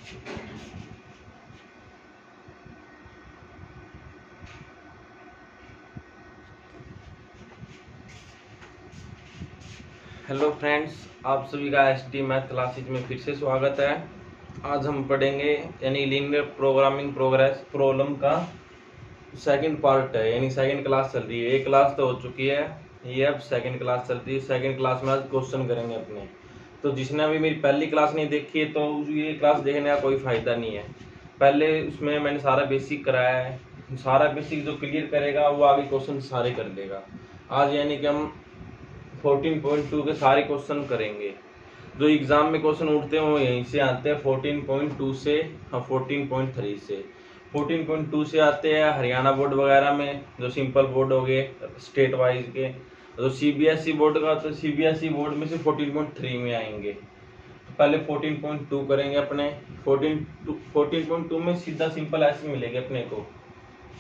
Hello friends, आप सभी का एसटी मैथ क्लासेज में फिर से स्वागत है। आज हम पढ़ेंगे यानी लीनियर प्रोग्रामिंग प्रोग्रेस प्रॉब्लम का सेकंड पार्ट है, यानी सेकंड क्लास चल रही है। एक क्लास तो हो चुकी है, ये अब सेकंड क्लास चल रही है। सेकंड क्लास में आज क्वेश्चन करेंगे अपने। तो जिसने अभी मेरी पहली क्लास नहीं देखी है तो ये क्लास देखने का कोई फ़ायदा नहीं है। पहले उसमें मैंने सारा बेसिक कराया है, सारा बेसिक जो क्लियर करेगा वो आगे क्वेश्चन सारे कर लेगा। आज यानी कि हम 14.2 के सारे क्वेश्चन करेंगे। जो एग्जाम में क्वेश्चन उठते हैं वो यहीं से आते हैं 14.2 से, हाँ 14.3 से। 14.2 से आते हैं हरियाणा बोर्ड वगैरह में, जो सिंपल बोर्ड हो गए स्टेट वाइज के। जो सीबीएसई बोर्ड का, तो सीबीएसई बोर्ड में से 14.3 में आएंगे। तो पहले 14.2 करेंगे अपने। 14.2 में सीधा सिंपल ऐसे मिलेगी अपने को,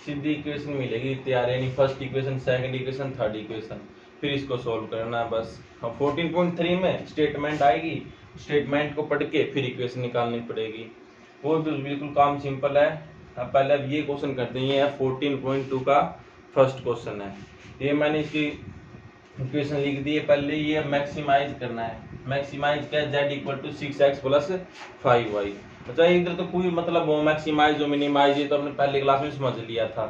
सीधी इक्वेशन मिलेगी तैयार, यानी first equation, second equation, third equation. फिर इसको सॉल्व करना है बस। हम 14.3 में स्टेटमेंट आएगी, स्टेटमेंट को पढ़ के फिर इक्वेशन निकालनी पड़ेगी। वो भी बिल्कुल काम सिंपल है। अब पहले अब ये क्वेश्चन करते हैं। ये 14.2 का फर्स्ट क्वेश्चन है। ये मैंने इसकी इक्वेशन लिख दी है पहले। ये मैक्सिमाइज करना है। मैक्सिमाइज क्या है? z equal to 6x plus 5y। अच्छा, इधर तो कोई मतलब वो मैक्सिमाइज और मिनिमाइज, ये तो हमने पहली क्लास में समझ लिया था।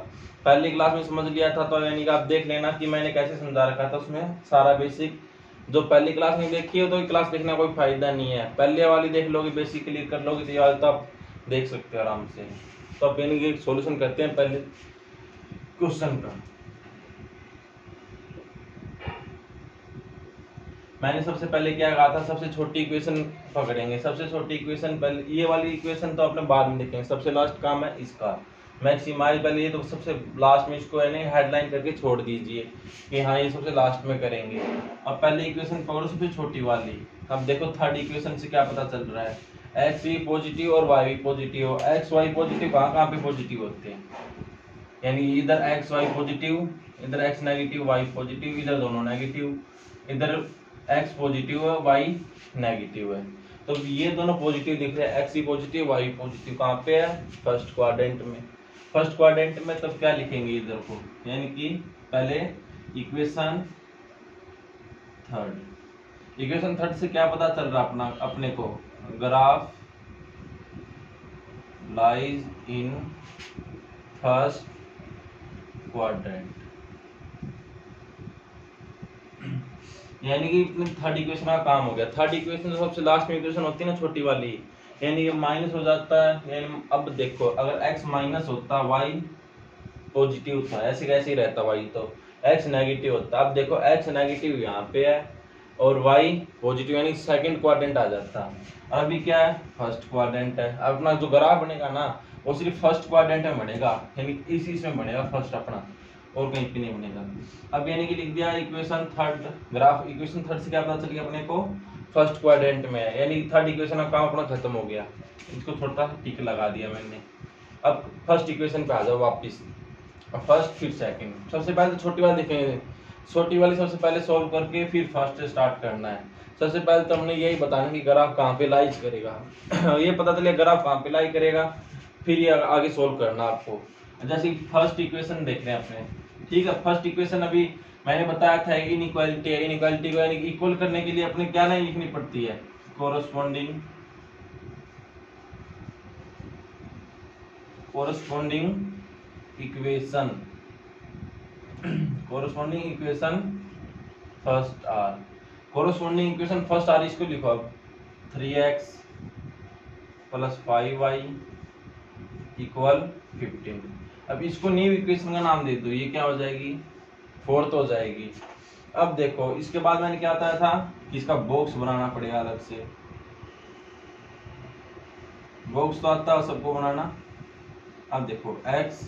पहली क्लास में समझ लिया था तो यानी कि आप देख लेना कि मैंने कैसे समझा रखा था उसमें सारा बेसिक। जो पहली क्लास में देखी हो तो ये क्लास देखने का कोई फायदा नहीं है। पहले वाली देख लोगे, बेसिक क्लियर कर लोगे तो ये वाली तो आप देख सकते हो आराम से। तो अब यानी कि सोल्यूशन करते हैं पहले क्वेश्चन का। मैंने सबसे पहले क्या कहा था, सबसे छोटी इक्वेशन पकड़ेंगे। सबसे छोटी इक्वेशन पहले, ये वाली इक्वेशन तो अपने बाद में देखेंगे, सबसे लास्ट काम है इसका मैक्सिमाइज। पहले ये तो सबसे लास्ट में इसको यानी हेडलाइन करके छोड़ दीजिए कि हाँ ये सबसे लास्ट में करेंगे। अब पहले इक्वेशन पकड़ो सबसे छोटी वाली। अब देखो थर्ड इक्वेशन से क्या पता चल रहा है, एक्स भी पॉजिटिव और वाई भी पॉजिटिव हो। एक्स वाई पॉजिटिव कहाँ कहाँ पे पॉजिटिव होते हैं, यानी इधर एक्स वाई पॉजिटिव, इधर एक्स नेगेटिव वाई पॉजिटिव, इधर दोनों नेगेटिव। इधर एक्स पॉजिटिव है वाई नेगेटिव है, तो ये दोनों पॉजिटिव दिख रहे हैं। एक्स ही पॉजिटिव वाई पॉजिटिव कहाँ पे है? फर्स्ट क्वाड्रेंट में। फर्स्ट क्वाड्रेंट में तब क्या लिखेंगे इधर को, यानी कि पहले इक्वेशन थर्ड। इक्वेशन थर्ड से क्या पता चल रहा अपना अपने को, graph lies in first quadrant. यानी कि थर्ड इक्वेशन का काम हो गया। थर्ड इक्वेशन जो सबसे लास्ट में इक्वेशन होती है ना छोटी वाली, यानी ये माइनस हो जाता है। यानी अब देखो अगर x माइनस होता y पॉजिटिव होता, ऐसे कैसे ही रहता y, तो x नेगेटिव होता। अब देखो x नेगेटिव यहाँ पे है और y पॉजिटिव, यानी सेकंड क्वाड्रेंट आ जाता। अभी क्या है? फर्स्ट क्वाड्रेंट है। अपना जो ग्राफ बनेगा ना वो सिर्फ फर्स्ट क्वाड्रेंट में बनेगा, यानी इसी में बनेगा फर्स्ट अपना, और कहीं पे नहीं बनेगा। अब यानी कि लिख दिया equation third. Graph equation third से क्या पता चल गया अपने को, फर्स्ट क्वाड्रेंट में है, यानी थर्ड इक्वेशन का काम अपना खत्म हो गया। इसको थोड़ा सा टिक लगा दिया मैंने। अब फर्स्ट इक्वेशन पे आ जाओ वापस। अब फर्स्ट फिर सेकंड। सबसे पहले तो छोटी वाली देखेंगे, छोटी वाली सबसे पहले सॉल्व करके फिर फर्स्ट से स्टार्ट करना है। सबसे पहले तो हमने यही बताना कि ग्राफ कहाँ पे लाइज करेगा ये पता चले ग्राफ कहाँ पे लाई करेगा, फिर ये आगे सोल्व करना आपको। जैसे फर्स्ट इक्वेशन देख रहे हैं अपने, ठीक है। फर्स्ट इक्वेशन अभी मैंने बताया था इनइक्वालिटी है। इनइक्वालिटी को यानी इक्वल करने के लिए अपने क्या लाइन लिखनी पड़ती है, corresponding equation. Corresponding equation first are. Corresponding equation first are इसको लिखो अब, 3x प्लस 5y इक्वल 15। अब इसको न्यू इक्वेशन का नाम दे दो, ये क्या हो जाएगी, फोर्थ हो जाएगी। अब देखो इसके बाद मैंने क्या बताया था कि इसका बॉक्स बनाना पड़ेगा अलग से। बॉक्स तो आता है सबको बनाना। अब देखो x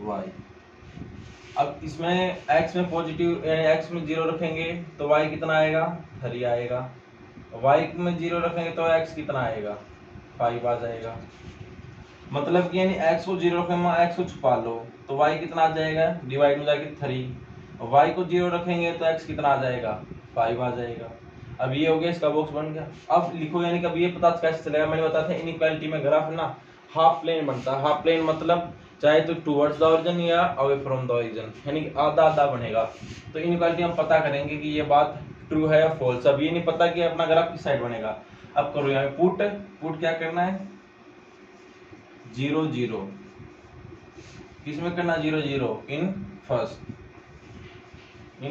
y, अब इसमें x में पॉजिटिव यानी x में 0 रखेंगे तो y कितना आएगा, 3 आएगा। y में 0 रखेंगे तो x कितना आएगा, 5 आ जाएगा। मतलब कि यानी x को 0 रखेंगे, x को छुपा लो तो y कितना आ जाएगा, डिवाइड में जाके 3। y को 0 रखेंगे तो x कितना आ जाएगा, 5 आ जाएगा। अब ये हो गया, इसका बॉक्स बन गया। अब लिखो, यानी कि अब ये पता कैसे चलेगा, मैंने बताया था इनइक्वालिटी में ग्राफ है ना हाफ प्लेन बनता है। हाफ प्लेन मतलब चाहे तो टुवर्ड्स द ओरिजिन या अवे फ्रॉम द ओरिजिन, यानी कि आधा आधा बनेगा। तो इनइक्वालिटी हम पता करेंगे कि ये बात ट्रू है या फॉल्स। अब ये नहीं पता कि अपना ग्राफ किस साइड बनेगा। अब करो यहाँ पुट, पुट क्या करना है 0 0, किसमें करना 0 0 इन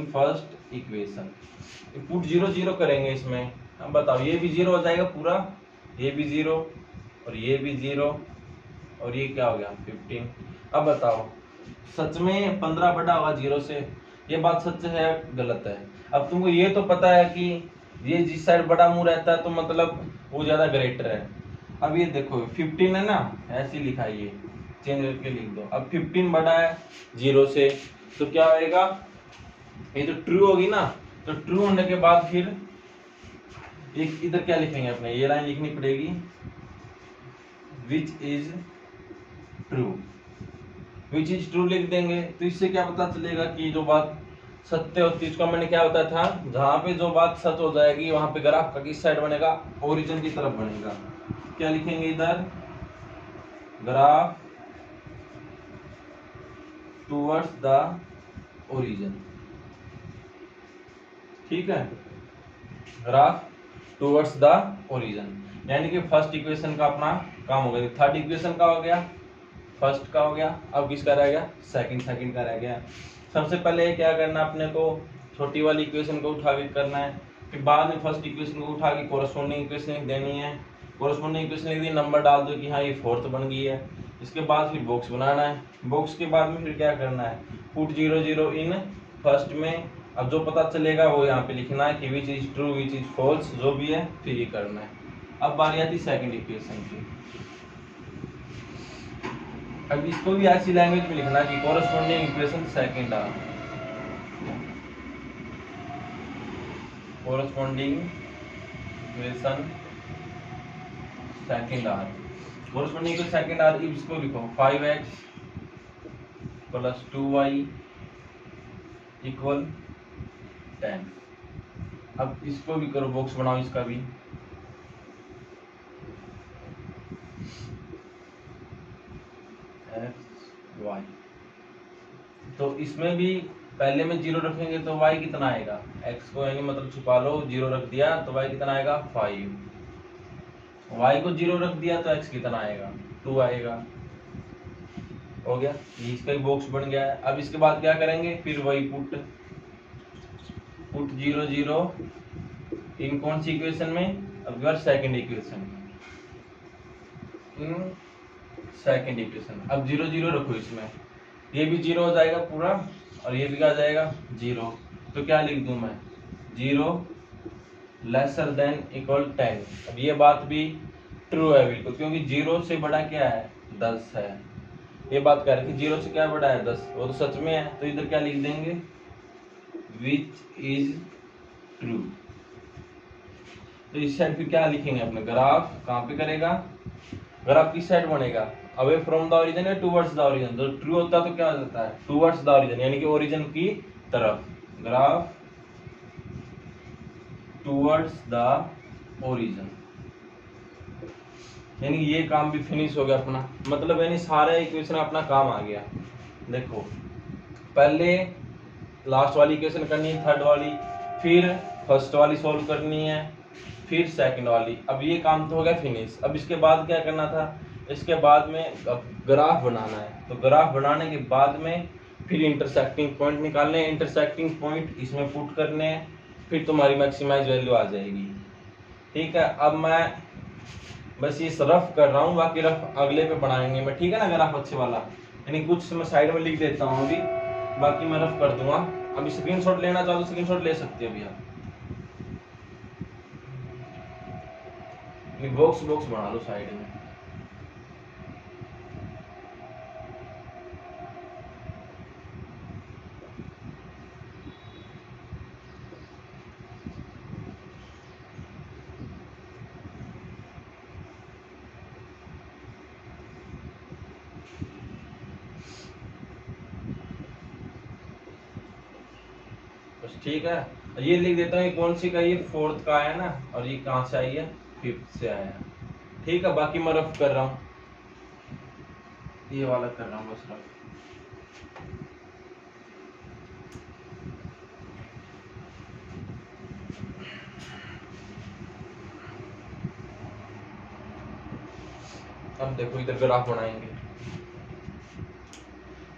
फर्स्ट इक्वेशन। पुट 0 0 करेंगे इसमें। अब बताओ ये भी 0 हो जाएगा पूरा, ये भी 0 और ये भी 0 और ये क्या हो गया 15। अब बताओ सच में 15 बड़ा होगा 0 से, ये बात सच है गलत है। अब तुमको ये तो पता है कि ये जिस साइड बड़ा मुंह रहता है तो मतलब वो ज्यादा ग्रेटर है। अब ये देखो 15 है ना, ऐसे लिखा है, ये चेंज करके लिख दो। अब 15 बड़ा है 0 से, तो क्या होएगा, ये तो ट्रू होगी ना। तो ट्रू होने के बाद फिर एक इधर क्या लिखेंगे अपने, ये लाइन लिखनी पड़ेगी विच is true. Which is true लिख देंगे, तो इससे क्या पता चलेगा कि जो बात सत्य होती है। इसको मैंने क्या बताया था, जहां पे जो बात सच हो जाएगी वहां पे ग्राफ का किस साइड बनेगा, ओरिजिन की तरफ बनेगा। क्या लिखेंगे इधर, ग्राफ टुवर्ड्स द ओरिजिन। ठीक है, ग्राफ टुवर्ड्स द ओरिजिन, यानी कि फर्स्ट इक्वेशन का अपना काम हो गया। थर्ड इक्वेशन का हो गया, फर्स्ट का हो गया। अब किसका रह गया, सेकंड का रह गया। सबसे पहले क्या करना अपने को, छोटी वाली इक्वेशन को उठा के करना है, फिर बाद में फर्स्ट इक्वेशन को उठा के कोरस्पोंडिंग इक्वेशन लिख देनी है। कोरस्पोंडिंग इक्वेशन लिख दी, नंबर डाल दो कि हाँ ये फोर्थ बन गई है। इसके बाद फिर बॉक्स बनाना है। बॉक्स के बाद में फिर क्या करना है, पुट 0 0 इन फर्स्ट में। अब जो पता चलेगा वो यहाँ पे लिखना है कि which is true which is false, जो भी है फिर ये करना है। अब बारी आती सेकंड इक्वेशन की। अब इसको भी ऐसी लैंग्वेज में लिखना कि corresponding equation second are, corresponding equation second are, corresponding equation second are. इसको लिखो 5x प्लस 2y इक्वल 10। अब इसको भी करो, बॉक्स बनाओ इसका भी। x y, तो इसमें भी पहले में 0 रखेंगे तो y कितना आएगा, x को यानी मतलब छुपा लो, 0 रख दिया तो y कितना आएगा 5। y को 0 रख दिया तो x कितना आएगा 2 आएगा। हो गया, ये इसका ही बॉक्स बन गया है। अब इसके बाद क्या करेंगे, फिर वही पुट 0 0 इन कौन सी इक्वेशन में, अब यार second equation, in second equation. अब 0 0 रखो इसमें, ये भी 0 हो जाएगा पूरा और ये भी आ जाएगा 0। तो क्या लिख दूं मैं, 0 लेसर देन इक्वल 10। अब ये बात भी ट्रू है बिल्कुल, क्योंकि 0 से बड़ा क्या है 10 है। ये बात कह रहे कि 0 से क्या बड़ा है 10, वो तो सच में है। तो इधर क्या लिख देंगे, विच इज ट्रू। तो इस साइड पे क्या लिखेंगे अपने, ग्राफ कहाँ पे करेगा, ग्राफ किस साइड बनेगा, अवे फ्रॉम द ओरिजिन या टुवर्ड्स द ओरिजिन। तो ट्रू होता है तो क्या हो जाता है टुवर्ड्स द ओरिजिन, यानी कि ओरिजिन की तरफ। ग्राफ टुवर्ड्स द ओरिजिन, यानी ये काम भी फिनिश हो गया अपना, मतलब यानी सारे इक्वेशन अपना काम आ गया। देखो पहले लास्ट वाली इक्वेशन करनी है, थर्ड वाली, फिर फर्स्ट वाली सॉल्व करनी है, फिर सेकंड वाली। अब ये काम तो हो गया फिनिश। अब इसके बाद क्या करना था, इसके बाद में अब ग्राफ बनाना है। तो ग्राफ बनाने के बाद में फिर इंटरसेक्टिंग पॉइंट निकालने हैं, इंटरसेक्टिंग पॉइंट इसमें पुट करने हैं, फिर तुम्हारी मैक्सिमाइज वैल्यू आ जाएगी। ठीक है, अब मैं बस ये रफ कर रहा हूँ, बाकी रफ अगले पे बनाएंगे मैं, ठीक है ना, ग्राफ अच्छे वाला। यानी कुछ मैं साइड में लिख देता हूँ अभी, बाकी मैं रफ कर दूंगा। अभी स्क्रीनशॉट लेना चाहो तो स्क्रीनशॉट ले सकते हो अभी आप, बॉक्स बॉक्स बना लो साइड में। बस ठीक है। ये लिख देता हूँ, ये कौन सी का, ये फोर्थ का आया ना, और ये कहाँ से आई है, फिफ्थ से आया। ठीक है, बाकी मैं रफ कर रहा हूँ, ये वाला कर रहा हूँ बस रफ। अब देखो इधर ग्राफ बनाएंगे,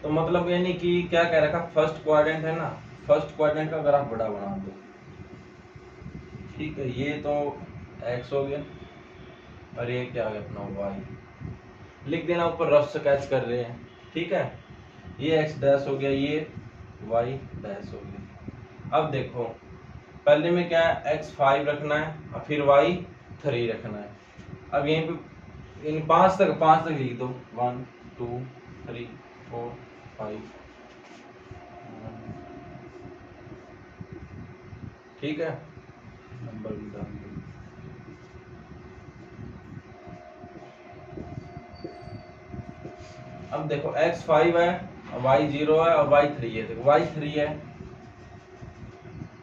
तो मतलब यानी कि क्या कह रखा, फर्स्ट क्वाड्रेंट है ना, फर्स्ट क्वाड्रेंट का ग्राफ बड़ा बना दो। ठीक है, ये तो एक्स हो गया और ये क्या हो गया अपना वाई। लिख देना ऊपर, रफ स्केच कर रहे हैं। ठीक है, ये एक्स डैश हो गया, ये वाई डैश हो गया। अब देखो पहले में क्या है, एक्स 5 रखना है और फिर वाई 3 रखना है। अब यहीं पे इन 5 तक लिख दो, 1 2 3 4 5। ठीक है, नंबर भी डाल दो। अब देखो x 5 है, y 0 है और y 3 है। देखो y 3 है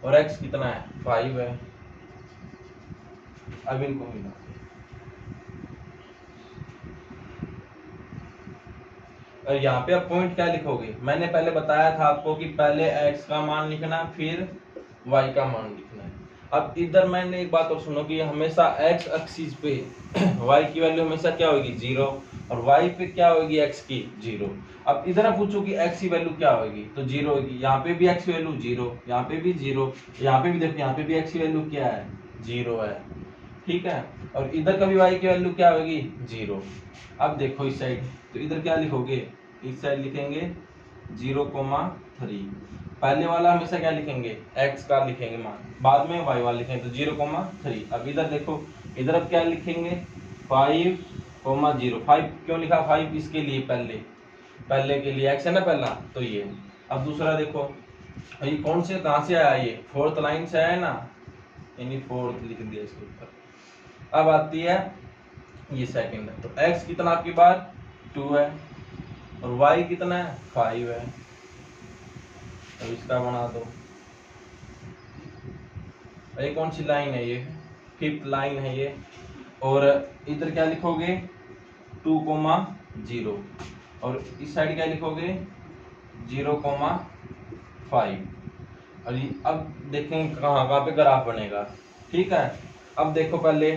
और x कितना है, 5 है। अब इनको मिला, और यहाँ पे अब पॉइंट क्या लिखोगे, मैंने पहले बताया था आपको कि पहले x का मान लिखना फिर y का मान लिखना है। अब इधर मैंने एक बात और सुनो कि हमेशा x एक्सिस पे y की वैल्यू हमेशा क्या होगी, 0, और y पे क्या होगी, x की 0। अब इधर आप पूछो कि x की वैल्यू क्या होगी, तो 0 होगी। यहाँ पे भी x की वैल्यू 0, यहाँ पे भी 0, यहाँ पे भी देखो, यहाँ पे भी x की वैल्यू क्या है, 0 है। ठीक है, और इधर का भी y की वैल्यू क्या होगी, 0। अब देखो इस साइड, तो इधर क्या लिखोगे, इस साइड लिखेंगे 0,3। पहले वाला हमेशा क्या लिखेंगे, x का लिखेंगे मान, बाद में y वाला लिखेंगे, तो 0,3। अब इधर देखो, इधर अब क्या लिखेंगे, 5,0। 5 क्यों लिखा, 5 इसके लिए, पहले के लिए x है ना पहला, तो ये। अब दूसरा देखो, ये कौन से कहाँ से आया, ये फोर्थ लाइन से आया ना, यानी फोर्थ लिख दिया इसके ऊपर। अब आती है ये सेकंड है, तो x कितना आपकी बार 2 है और y कितना है, 5 है। अब इसका बना दो, ये कौन सी लाइन है, ये फिफ्थ लाइन है ये। और इधर क्या लिखोगे, 2,0, और इस साइड क्या लिखोगे, 0,5। और अब देखेंगे कहाँ पे ग्राफ बनेगा। ठीक है, अब देखो पहले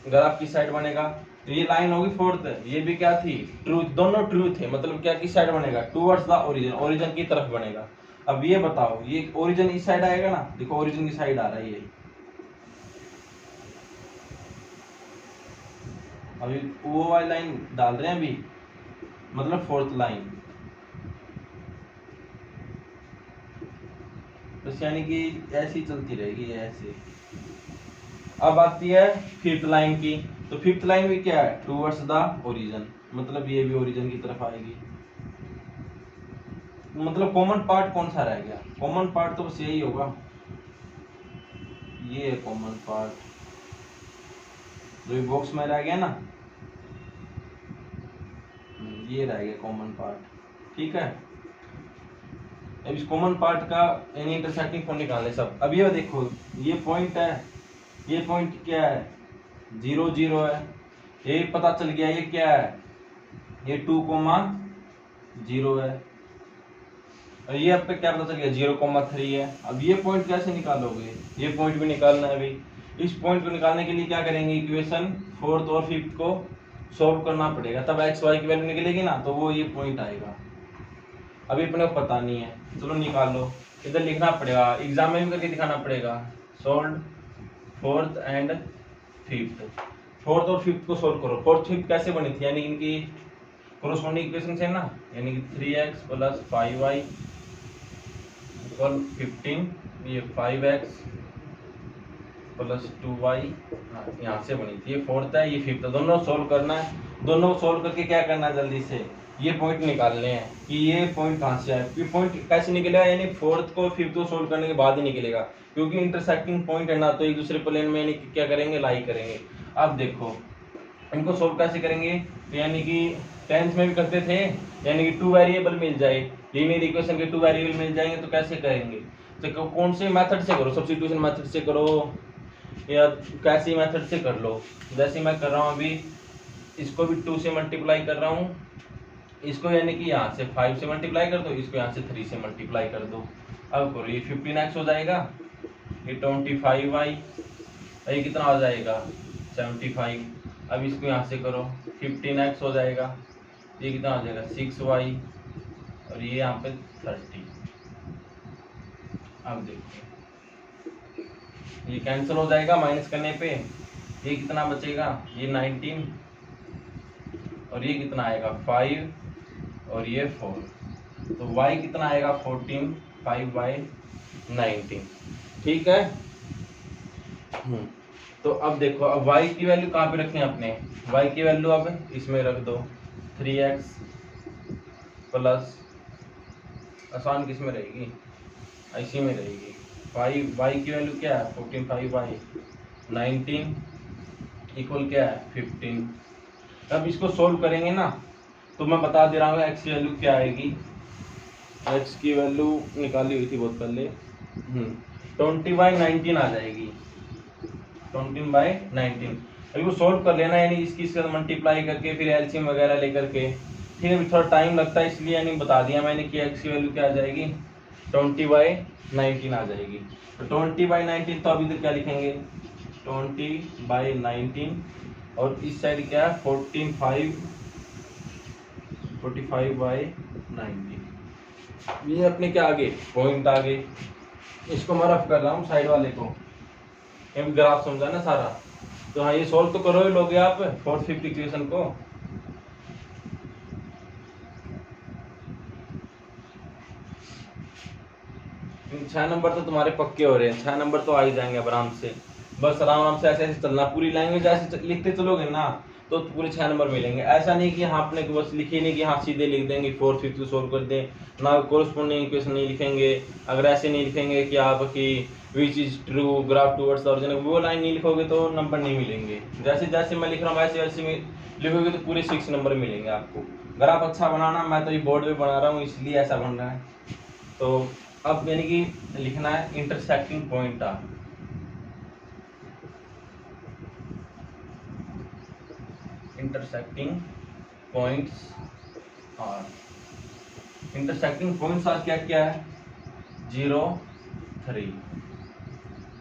ग्राफ किस साइड बनेगा, तो ये लाइन होगी फोर्थ, ये भी क्या थी, ट्रू, दोनों ट्रू थे। मतलब क्या किस साइड बनेगा, टूवर्ड्स द ओरिजिन, ओरिजिन की तरफ बनेगा। अब ये बताओ, ये ओरिजिन इस साइड आएगा ना, देखो ओरिजिन की साइड आ रहा है ये। अभी वो वाली लाइन डाल रहे हैं अभी, मतलब फोर्थ लाइन, बस यानी कि ऐसी चलती रहेगी ऐसे। अब आती है फिफ्थ लाइन की, तो फिफ्थ लाइन भी क्या है, टूवर्ड्स द ओरिजिन, मतलब ये भी ओरिजिन की तरफ आएगी। मतलब कॉमन पार्ट कौन सा रह गया, कॉमन पार्ट तो बस यही होगा, ये है कॉमन पार्ट जो ये बॉक्स में रह गया ना, ये रह गया कॉमन पार्ट। ठीक है, अब इस कॉमन पार्ट का यानी इंटरसेक्टिंग पॉइंट निकालने सब। अब ये देखो, ये पॉइंट है, ये पॉइंट क्या है, 0 0 है, ये पता चल गया, ये क्या है, ये 2,0 है, और ये अब पे क्या पता चल गया, 0,3 है। अब ये पॉइंट कैसे निकालोगे, ये पॉइंट भी निकालना है अभी। इस पॉइंट को निकालने के लिए क्या करेंगे, इक्वेशन फोर्थ और फिफ्थ को सॉल्व करना पड़ेगा, तब एक्स वाई की वैल्यू निकलेगी ना, तो वो ये पॉइंट आएगा। अभी अपने को पता नहीं है, चलो निकाल लो, इधर लिखना पड़ेगा, एग्जाम में भी करके दिखाना पड़ेगा। Solve fourth and fifth, fourth और फिफ्थ को सोल्व करो। फोर्थ फिफ्थ कैसे बनी थी, यानी इनकी कोरोस्पोंडिंग इक्वेशन से ना, यानी कि 3x + 5y = 15, ये 5x + 2y, यहाँ से बनी थी। ये फोर्थ है, ये फिफ्थ है, दोनों सोल्व करना है। दोनों सोल्व करके क्या करना है, जल्दी से ये पॉइंट निकालने हैं कि ये पॉइंट कहाँ से है। ये पॉइंट कैसे निकलेगा, यानी फोर्थ को फिफ्थ को सोल्व करने के बाद ही निकलेगा, क्योंकि इंटरसेक्टिंग पॉइंट है ना, तो एक दूसरे प्लेन में यानी क्या करेंगे, लाई करेंगे। अब देखो इनको सोल्व कैसे करेंगे, तो यानी कि 10th में भी करते थे, यानी कि 2 वेरिएबल मिल जाए, लीनियर इक्वेशन के 2 वेरिएबल मिल जाएंगे, तो कैसे करेंगे, तो कौन से मेथड से करो, सब्स्टिट्यूशन मेथड से करो या कैसी मेथड से कर लो। जैसे मैं कर रहा हूँ अभी, इसको भी 2 से मल्टीप्लाई कर रहा हूँ, इसको यानी कि यहाँ से 5 से मल्टीप्लाई कर दो, इसको यहाँ से 3 से मल्टीप्लाई कर दो। अब करो, ये 15x हो जाएगा, ये 25y, ये कितना हो जाएगा 75। अब इसको यहाँ से करो, 15x हो जाएगा, ये कितना हो जाएगा 6y, और ये यहाँ पे 30। अब देखो ये कैंसिल हो जाएगा माइनस करने पे, ये कितना बचेगा, ये 19, और ये कितना आएगा 5, और ये 4, तो y कितना आएगा 14, 5/19। ठीक है। तो अब देखो, अब y की वैल्यू कहाँ पे रखें अपने, y की वैल्यू अब इसमें रख दो, 3x प्लस, आसान किस में रहेगी, इसी में रहेगी, 5y की वैल्यू क्या है 14, 5/19 इक्वल क्या है 15। अब इसको सोल्व करेंगे ना, तो मैं बता दे रहा हूँ x की वैल्यू क्या आएगी। x की वैल्यू निकाली हुई थी बहुत पहले, 20/19 आ जाएगी, 20/19। अभी वो सोल्व कर लेना, यानी इसकी इसके साथ मल्टीप्लाई करके फिर एलसीएम वगैरह लेकर के, ठीक है। अभी थोड़ा टाइम लगता है, इसलिए यानी बता दिया मैंने कि x की वैल्यू क्या आ जाएगी 20/19 आ जाएगी। तो 20/19 तो अभी इधर क्या लिखेंगे 20/19, और इस साइड क्या है 45/19। ये अपने क्या आगे पॉइंट आगे, इसको मैं रफ कर रहा हूँ साइड वाले को, ग्राफ समझा ना सारा। तो हाँ, ये सोल्व तो करो लोगे आप 4th 5th इक्वेशन को। छह नंबर तो तुम्हारे पक्के हो रहे हैं, 6 नंबर तो आ ही जाएंगे आराम से। बस आराम आराम से ऐसे ऐसे चलना, पूरी लैंग्वेज ऐसे लिखते चलोगे ना तो पूरे 6 नंबर मिलेंगे। ऐसा नहीं कि हाँ अपने को बस लिखे नहीं कि हाँ सीधे लिख देंगे 4th 5th सोल्व कर दें, ना कोरस्पोंडिंग इक्वेशन नहीं लिखेंगे। अगर ऐसे नहीं लिखेंगे कि आपकी विच is true graph towards the origin, वो लाइन नहीं लिखोगे तो नंबर नहीं मिलेंगे। जैसे जैसे मैं लिख रहा हूँ वैसे वैसे लिखोगे तो पूरे 6 नंबर मिलेंगे आपको। ग्राफ अच्छा बनाना, मैं तो ये बोर्ड पे बना रहा हूँ इसलिए ऐसा बन रहा है। तो अब यानी कि लिखना है intersecting point ah, intersecting points are, intersecting points are क्या क्या है 0, 3।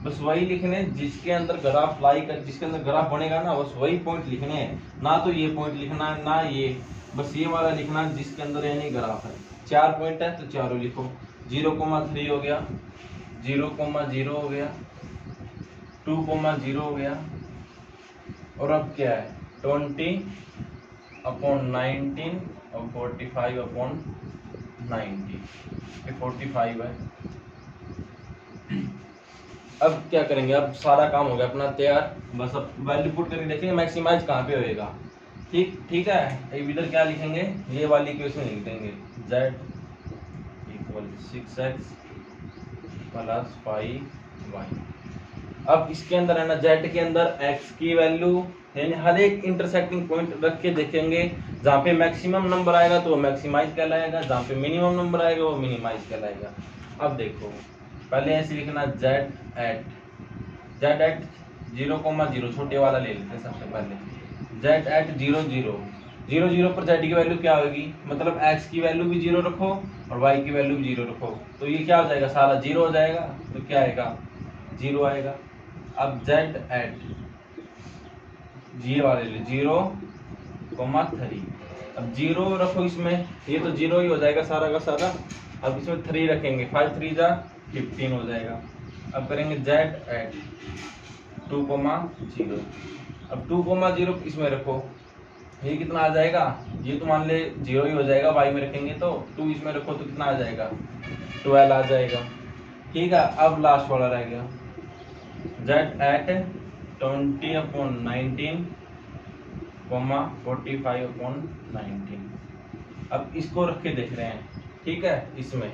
बस वही लिखने जिसके अंदर ग्राफ लाई कर, जिसके अंदर ग्राफ बनेगा ना, बस वही पॉइंट लिखने हैं, ना तो ये पॉइंट लिखना है ना ये, बस ये वाला लिखना है जिसके अंदर यानी ग्राफ है। 4 पॉइंट है तो चारों लिखो, 0,3 हो गया, 0,0 हो गया, 2,0 हो गया, और अब क्या है 20/19 और 45/90, ये 45 है। अब क्या करेंगे, अब सारा काम हो गया अपना तैयार, बस अब वैल्यू पुट करके देखेंगे मैक्सिमाइज कहाँ पे होएगा। ठीक ठीक है। अब इधर क्या लिखेंगे, ये वाली इक्वेशन लिख देंगे, z = 6x + 5y। अब इसके अंदर है ना z के अंदर x की वैल्यू, यानी हर एक इंटरसेक्टिंग पॉइंट रख के देखेंगे, जहाँ पे मैक्सिमम नंबर आएगा तो वो मैक्सिमाइज कहलाएगा, जहाँ पे मिनिमम नंबर आएगा वो मिनिमाइज कहलाएगा। अब देखो पहले ऐसे लिखना z at 0,0, छोटे वाला ले लेते हैं सबसे पहले, z at 0, 0 पर z की वैल्यू क्या होगी, मतलब x की वैल्यू भी 0 रखो और y की वैल्यू भी 0 रखो, तो ये क्या हो जाएगा सारा 0 हो जाएगा, तो क्या आएगा 0 आएगा। अब z at जी वाले 0,3, अब 0 रखो इसमें, ये तो 0 ही हो जाएगा सारा का सारा। अब इसमें 3 रखेंगे, 5 3 जा 15 हो जाएगा। अब करेंगे z at 2,0, अब 2,0 इसमें रखो, ये कितना आ जाएगा, ये तो मान ले 0 ही हो जाएगा, y में रखेंगे तो 2 इसमें रखो तो कितना आ जाएगा 12 आ जाएगा। ठीक है। अब लास्ट वाला रह गया z at 20/19, 45/19। अब इसको रख के देख रहे हैं, ठीक है, इसमें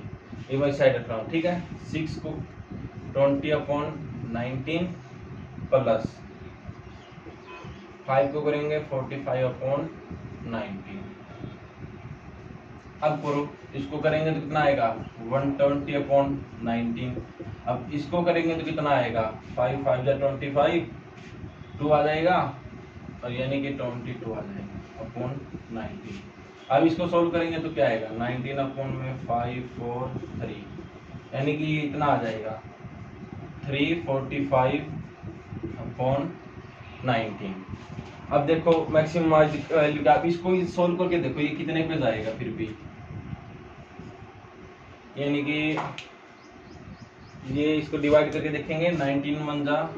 ये मैं साइड रख रहा हूँ, ठीक है। 6 को 20/19 प्लस 5 को करेंगे 45/19। अब करो, इसको करेंगे तो कितना आएगा 120/19। अब इसको करेंगे तो कितना आएगा 5 5 जा 25, 2 आ जाएगा और यानी कि 22 आ जाएगा अपॉन 19। अब इसको सोल्व करेंगे तो क्या आएगा 19 अपॉन में 5 4 3, यानी कि इतना आ जाएगा 345/19। अब देखो मैक्सिमम वैल्यू का, इसको सोल्व करके देखो ये कितने पे जाएगा फिर भी, यानी कि ये इसको डिवाइड करके देखेंगे 19 1 जा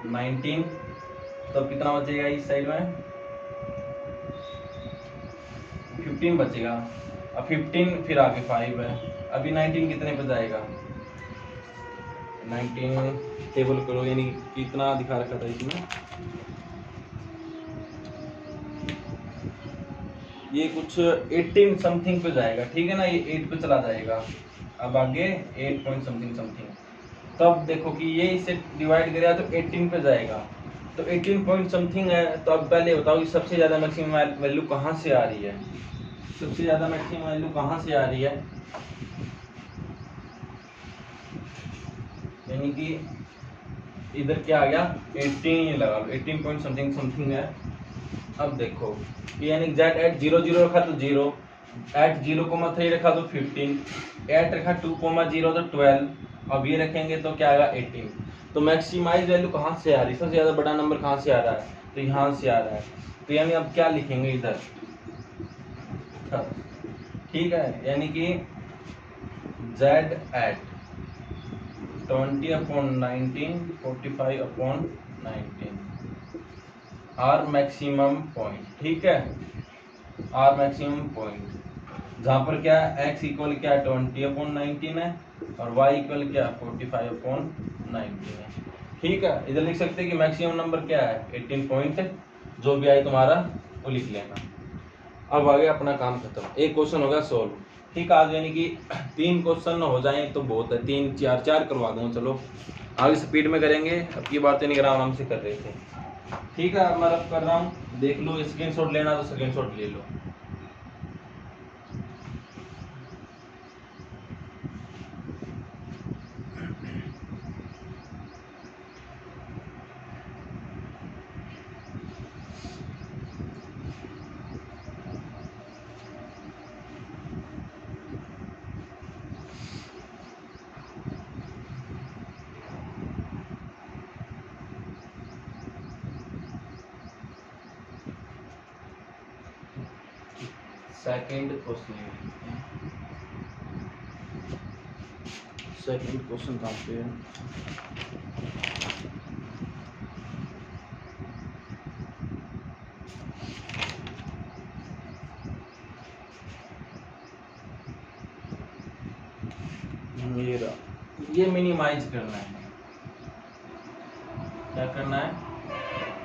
19, तो कितना बचेगा इस साइड में 15 बचेगा। अब 15 फिर आगे 5 है, अभी 19 कितने पे जाएगा 19 टेबल करो, यानी कितना दिखा रखा था इसमें, ये कुछ 18 समथिंग पे जाएगा, ठीक है ना, ये 8 पे चला जाएगा। अब आगे 8 पॉइंट समथिंग समथिंग, तब देखो कि ये इसे डिवाइड करेगा तो 18 पे जाएगा, तो 18 पॉइंट समथिंग है। तो अब पहले बताओ कि सबसे ज़्यादा मैक्सिमम वैल्यू कहाँ से आ रही है, सबसे ज़्यादा मैक्सिमम वैल्यू कहाँ से आ रही है, यानी कि इधर क्या आ गया 18 लगा लो, 18 पॉइंट समथिंग समथिंग है। अब देखो यानी जेड एट 0 0 रखा तो 0, एट 0,3 रखा तो 15, एट रखा 2,0 तो 12, अब ये रखेंगे तो क्या आएगा 18। तो मैक्सिमाइज वैल्यू कहाँ से आ रही है, सबसे ज़्यादा बड़ा नंबर कहाँ से आ रहा है, तो यहाँ से आ रहा है। तो यानी अब क्या लिखेंगे इधर, ठीक है, यानी कि z at 20/19 45/19 are maximum point, ठीक है, आर मैक्सिमम पॉइंट, जहाँ पर क्या x इक्वल क्या 20/19 है और y इक्वल क्या 45/19 है, ठीक है। इधर लिख सकते हैं कि मैक्सिमम नंबर क्या है 18 पॉइंट, जो भी आए तुम्हारा वो लिख लेना। अब आगे अपना काम खत्म, एक क्वेश्चन होगा सोल्व, ठीक है, आज यानी कि 3 क्वेश्चन हो जाए तो बहुत है, 3 4 4 करवा दूँ, चलो आगे स्पीड में करेंगे, अब की बात नहीं कर रहा, आराम से कर रहे थे, ठीक है। अब मैं रब कर रहा हूँ, देख लो, स्क्रीनशॉट लेना तो स्क्रीनशॉट ले लो। सेकंड क्वेश्चन, सेकंड क्वेश्चन कहाँ पे है, ये रहा, ये मिनिमाइज करना है, क्या करना है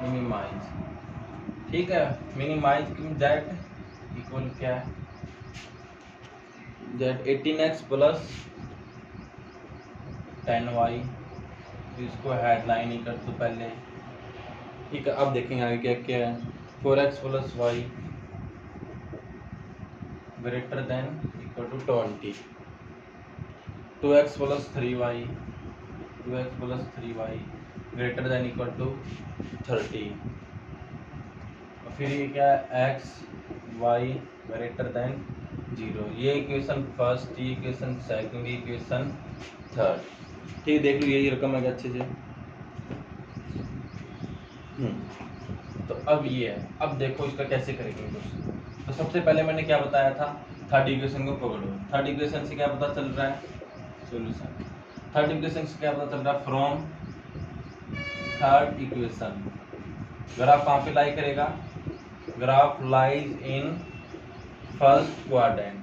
मिनिमाइज, ठीक है। मिनिमाइज जेड इक्वल क्या है जेड 18x प्लस 10y, इसको हेडलाइन ही कर दो पहले, ठीक है। अब देखेंगे आगे क्या क्या है, 4x plus y greater than equal to 20, 2x plus 3y, 2x plus 3y greater than equal to 30, फिर ये क्या है x y ग्रेटर देन 0, ये इक्वेशन फर्स्ट, ये इक्वेशन सेकंड, ये इक्वेशन थर्ड, ठीक, देख लो यही रकम है अच्छे से। तो अब ये है, अब देखो इसका कैसे करेंगे क्वेश्चन। तो सबसे पहले मैंने क्या बताया था, थर्ड इक्वेशन को पकड़ो, थर्ड इक्वेशन से क्या पता चल रहा है सॉल्यूशन, थर्ड इक्वेशन से क्या पता चल रहा है फ्रॉम थर्ड इक्वेशन, ग्राफ कहाँ पे लाई करेगा, graph lies in first quadrant,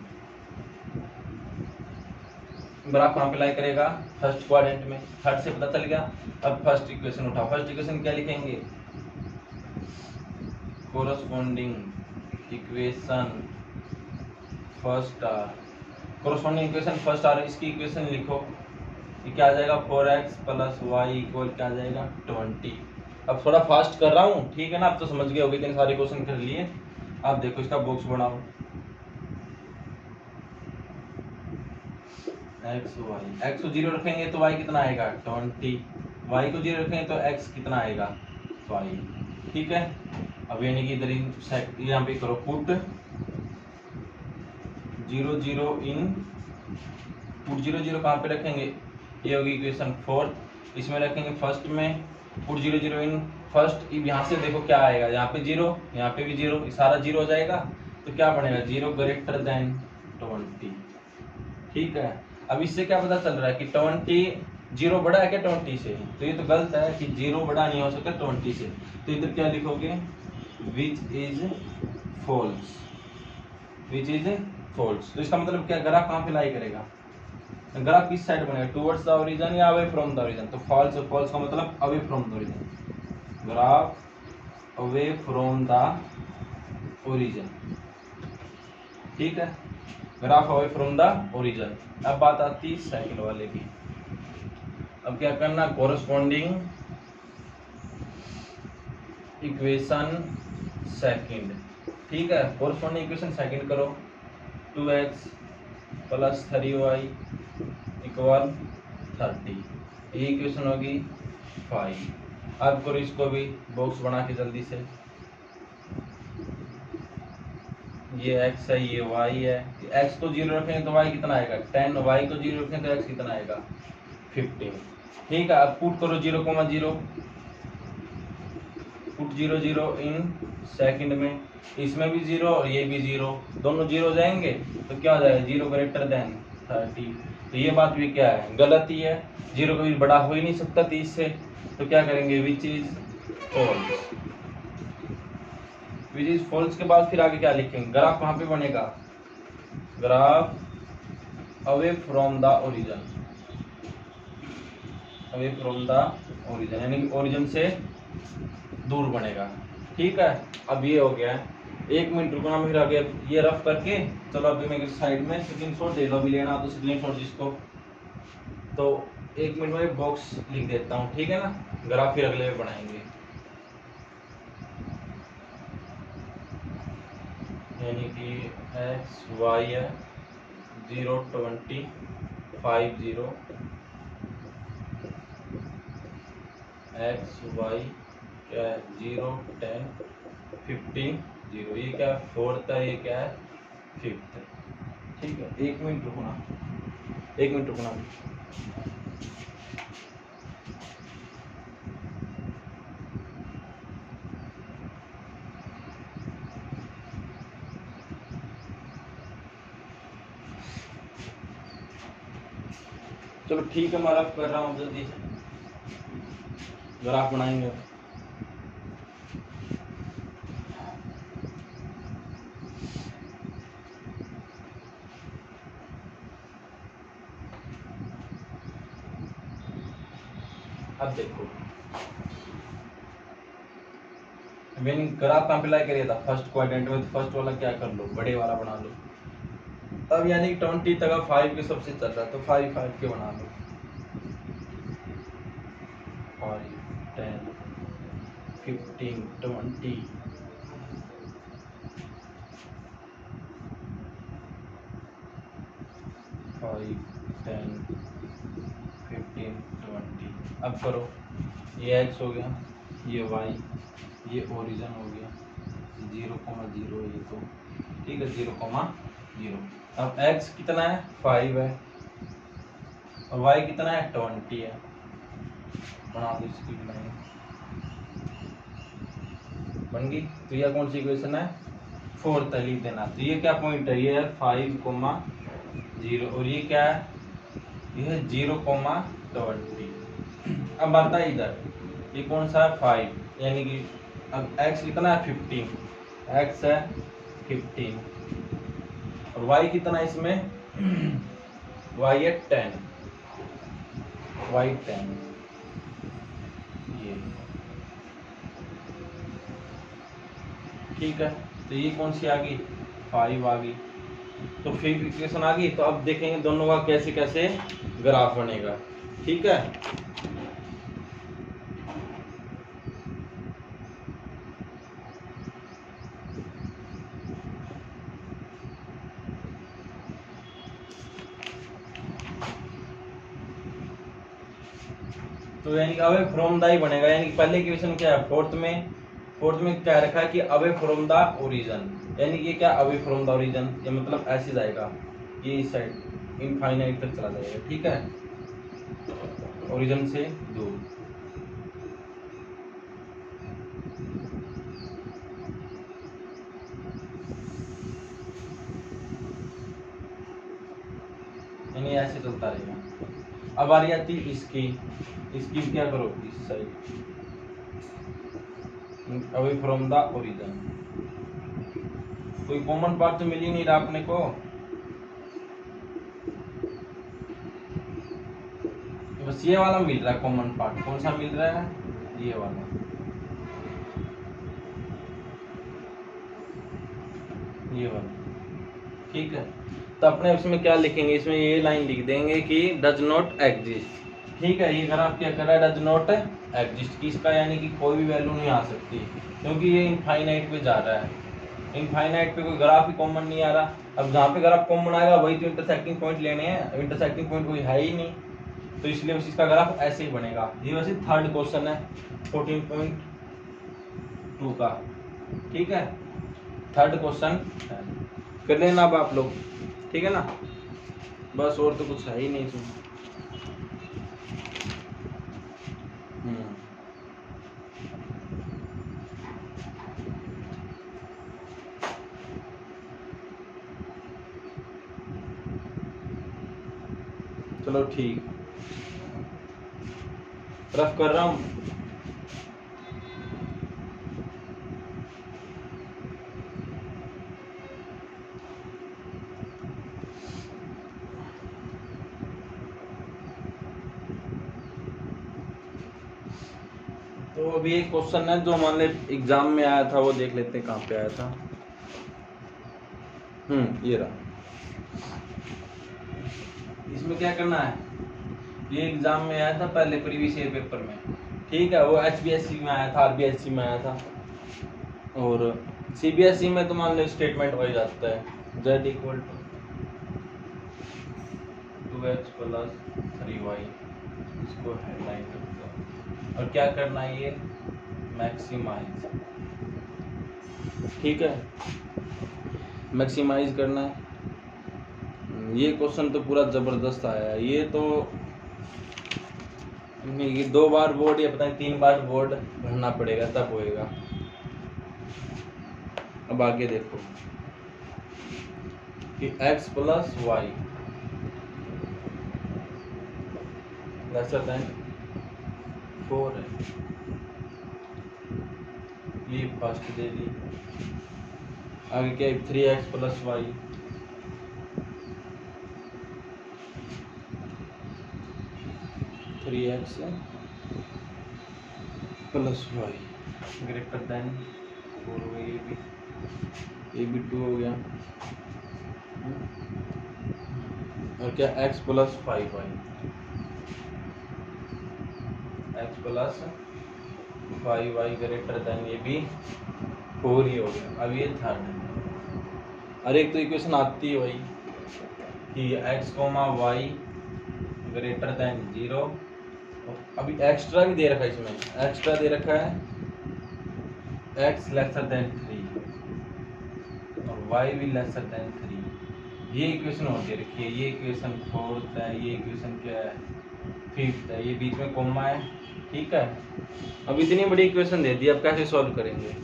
graph कहाँ पे लाई करेगा फर्स्ट क्वाड्रेंट में, थर्ड से पता चल गया। अब फर्स्ट इक्वेशन उठाओ, फर्स्ट इक्वेशन क्या लिखेंगे, corresponding equation first are, corresponding equation first are, इसकी इक्वेशन लिखो, ये क्या आ जाएगा 4x प्लस वाई इक्वल क्या आ जाएगा 20। अब थोड़ा फास्ट कर रहा हूँ, ठीक है ना, अब तो समझ गए होगे, इतने सारे क्वेश्चन कर लिए। अब देखो इसका बॉक्स बनाओ, एक्स वाई, एक्स को 0 रखेंगे तो वाई कितना आएगा 20, वाई को 0 रखेंगे तो एक्स कितना आएगा 5। ठीक है, अब यानी कि इधर यहाँ पे करो पुट 0 0 इन, पुट 0 0 कहाँ पे रखेंगे, ये होगी इक्वेशन 4, इसमें रखेंगे फर्स्ट में पुट 0 0 इन फर्स्ट, यहाँ से देखो क्या आएगा, यहाँ पे 0, यहाँ पे भी 0, सारा 0 हो जाएगा, तो क्या बनेगा 0 ग्रेटर देन 20। ठीक है, अब इससे क्या पता चल रहा है कि 20 0 बड़ा है क्या 20 से, तो ये तो गलत है कि 0 बड़ा नहीं हो सकता 20 से, तो इधर क्या लिखोगे which is false, which is false. तो इसका मतलब क्या, ग्राफ कहाँ पे लाई करेगा, ग्राफ किस साइड बनेगा, टुवर्ड्स द ओरिजिन या अवे फ्रॉम द ओरिजिन, तो फॉल्स, फॉल्स का मतलब away from the origin, graph away from the origin. ठीक है, graph away from the origin. अब बात आती है सेकंड वाले की, अब क्या करना, कोरस्पॉन्डिंग इक्वेशन सेकंड। ठीक है, कोरस्पॉन्डिंग इक्वेशन सेकंड करो, 2x प्लस 3y इक्वल 30, ये इक्वेशन होगी 5। अब करो इसको भी बॉक्स बना के जल्दी से, ये x है ये y है, x को 0 रखेंगे तो y कितना आएगा 10, y को 0 रखेंगे तो x कितना आएगा 15। ठीक है, अब पुट करो 0 0, पुट 0 0 इन सेकंड में, इसमें भी 0 और ये भी 0, दोनों 0 हो जाएंगे तो क्या हो जाएगा 0 ग्रेटर देन 30। तो ये बात भी क्या है, गलत ही है, 0 कभी बड़ा हो ही नहीं सकता 30 से, तो क्या करेंगे which is false, which is false के बाद फिर आगे क्या लिखेंगे, ग्राफ कहाँ पे बनेगा, graph away from the origin, away from the origin यानी कि ओरिजिन से दूर बनेगा। ठीक है, अब ये हो गया, 1 मिनट रुकना, फिर आगे ये रफ करके चलो अभी मैं साइड में स्क्रीनशॉट दे दो, अभी लेना तो स्क्रीनशॉट जिसको, तो 1 मिनट में बॉक्स लिख देता हूँ। ठीक है ना, ग्राफ फिर अगले में बनाएंगे, यानी कि एक्स वाई है 0 20 5 0, एक्स वाई क्या है 0 10 15 0, ये क्या है 4th है, ये क्या है 5th है। ठीक है, 1 मिनट रुकना, 1 मिनट रुकना। चलो ठीक है, मैं रफ कर रहा हूँ जल्दी से, ग्राफ बनाएंगे। अब देखो मैंने ग्राफ कहाँ पे लाई करिए था, फर्स्ट क्वाड्रेंट में, तो फर्स्ट वाला क्या कर लो, बड़े वाला बना लो। अब यानी 20 तक 5 के सबसे चल रहा है, तो 5 5 के बना लो, 5 10 15 20 5 10 15 20। अब करो, ये x हो गया, ये y, ये ओरिजिन हो गया 0 0, ये तो ठीक है 0 0। अब x कितना है 5 है और y कितना है 20 है, बना दो इसकी लाइन, बन गई। तो यह कौन सी इक्वेशन है, 4th लिख देना। तो ये क्या पॉइंट है, ये है 5 0 और ये क्या है, ये है 0 20। अब बढ़ता है इधर, ये कौन सा है 5, यानी कि अब x कितना है 15, x है 15 और y कितना है इसमें y है 10, y 10, ये ठीक है। तो ये कौन सी आ गई 5 आ गई, तो फिर इक्वेशन आ गई। तो अब देखेंगे दोनों का कैसे कैसे ग्राफ बनेगा। ठीक है, तो यानी कि अवे फ्रॉम द ही बनेगा, यानी कि पहले इक्वेशन क्या है, फोर्थ में क्या रखा है कि अवे फ्रॉम द ओरिजिन, यानी कि क्या अवे फ्रॉम द ओरिजिन, ये मतलब ऐसे जाएगा, ये इस साइड इनफाइनाइट तक चला जाएगा, ठीक है, ओरिजिन से दूर। यानी ऐसे चलता रहेगा। अब आ रही आती इसकी क्या करो, इस side away from the origin. कोई कॉमन पार्ट तो मिल ही नहीं रहा अपने को, बस ये वाला मिल रहा है कॉमन पार्ट। कौन सा मिल रहा है, ये वाला, ये वाला, ठीक है। तो अपने इसमें क्या लिखेंगे, इसमें ये लाइन लिख देंगे कि डज नॉट एग्जिस्ट, ठीक है। ये ग्राफ क्या कर रहा है, डज नॉट एग्जिस्ट, किसका, यानी कि कोई भी वैल्यू नहीं आ सकती, क्योंकि ये इनफाइनाइट पे जा रहा है। इनफाइनाइट पे कोई ग्राफ ही कॉमन नहीं आ रहा। अब जहाँ पे ग्राफ कॉमन आएगा वही तो इंटरसेक्टिंग पॉइंट लेने हैं, इंटरसेक्टिंग पॉइंट कोई है ही नहीं, तो इसलिए बस इसका ग्राफ ऐसे ही बनेगा। ये वैसे थर्ड क्वेश्चन है 14.2 का, ठीक है, थर्ड क्वेश्चन कर लेना अब आप लोग, ठीक है ना, बस और तो कुछ है ही नहीं इसमें। चलो ठीक, रफ कर रहा हूँ। तो अभी एक क्वेश्चन है जो मान ले एग्जाम में आया था, वो देख लेते हैं कहाँ पे आया था। ये रहा। इसमें क्या करना है, ये एग्जाम में आया था पहले प्रीवियस ईयर पेपर में, ठीक है, वो HBSC में आया था, RBSC में आया था, और CBSE में तो मान लो स्टेटमेंट वाइज आता है, z equal to 2x plus 3y, इसको हेडलाइन करता हूँ। और क्या करना है, ये मैक्सिमाइज, ठीक है, मैक्सिमाइज करना है। ये क्वेश्चन तो पूरा जबरदस्त आया है, ये तो ये 2 बार बोर्ड या पता नहीं 3 बार बोर्ड भरना पड़ेगा तब होएगा। अब आगे देखो कि x plus y lesser than 4 है, ये फर्स्ट दे दी। आगे क्या, 3x plus y, 3x plus y greater than 4 हो गया, ये भी 2 हो गया। और क्या, x plus 5y, x plus 5y greater than, ये भी 4 ही हो गया। अब ये थर्ड है, और एक तो इक्वेशन आती है वही कि x, y ग्रेटर देन 0। अभी एक्स्ट्रा भी दे रखा है, इसमें एक्स्ट्रा दे रखा है x लेसर देन 3 और y भी लेसर देन 3। ये इक्वेशन और दे रखी है, ये इक्वेशन फोर्थ है, ये इक्वेशन क्या है, फिफ्थ है, ये बीच में कॉमा है, ठीक है। अब इतनी बड़ी इक्वेशन दे दी, अब कैसे सॉल्व करेंगे,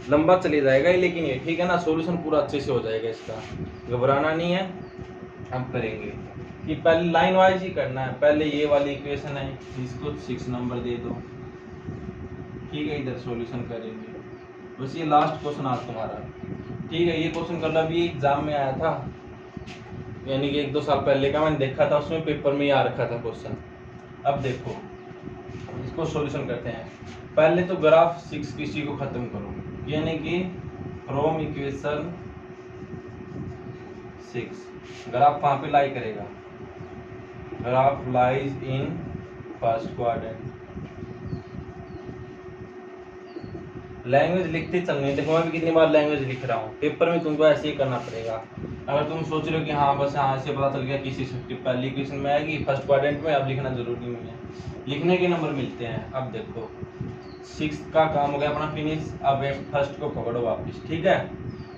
लंबा चले जाएगा ये, लेकिन ये ठीक है ना, सॉल्यूशन पूरा अच्छे से हो जाएगा, इसका घबराना नहीं है। हम करेंगे कि पहले लाइन वाइज ही करना है। पहले ये वाली इक्वेशन है, इसको 6 नंबर दे दो, ठीक है, इधर सॉल्यूशन करेंगे। बस ये लास्ट क्वेश्चन आज तुम्हारा, ठीक है। ये क्वेश्चन कल अभी एग्जाम में आया था, यानी कि 1-2 साल पहले का मैंने देखा था, उसमें पेपर में ही आ रखा था क्वेश्चन। अब देखो इसको सॉल्यूशन करते हैं। पहले तो ग्राफ 6 किसी को खत्म करो, यानी कि फ्रॉम इक्वेशन 6 ग्राफ कहाँ पे लाई करेगा, graph lies in first quadrant, language लिखते चलनी। देखो मैं भी कितनी बार लैंग्वेज लिख रहा हूँ, पेपर में तुमको ऐसे ही करना पड़ेगा। अगर तुम सोच रहे हो कि हाँ बस यहाँ से पता चल गया किसी सब्जेक्ट पहली क्वेश्चन में आएगी फर्स्ट क्वाड्रेंट में, अब लिखना जरूरी नहीं है, लिखने के नंबर मिलते हैं। अब देखो 6 का काम हो गया अपना फिनिश, अब फर्स्ट को पकड़ो वापस, ठीक है।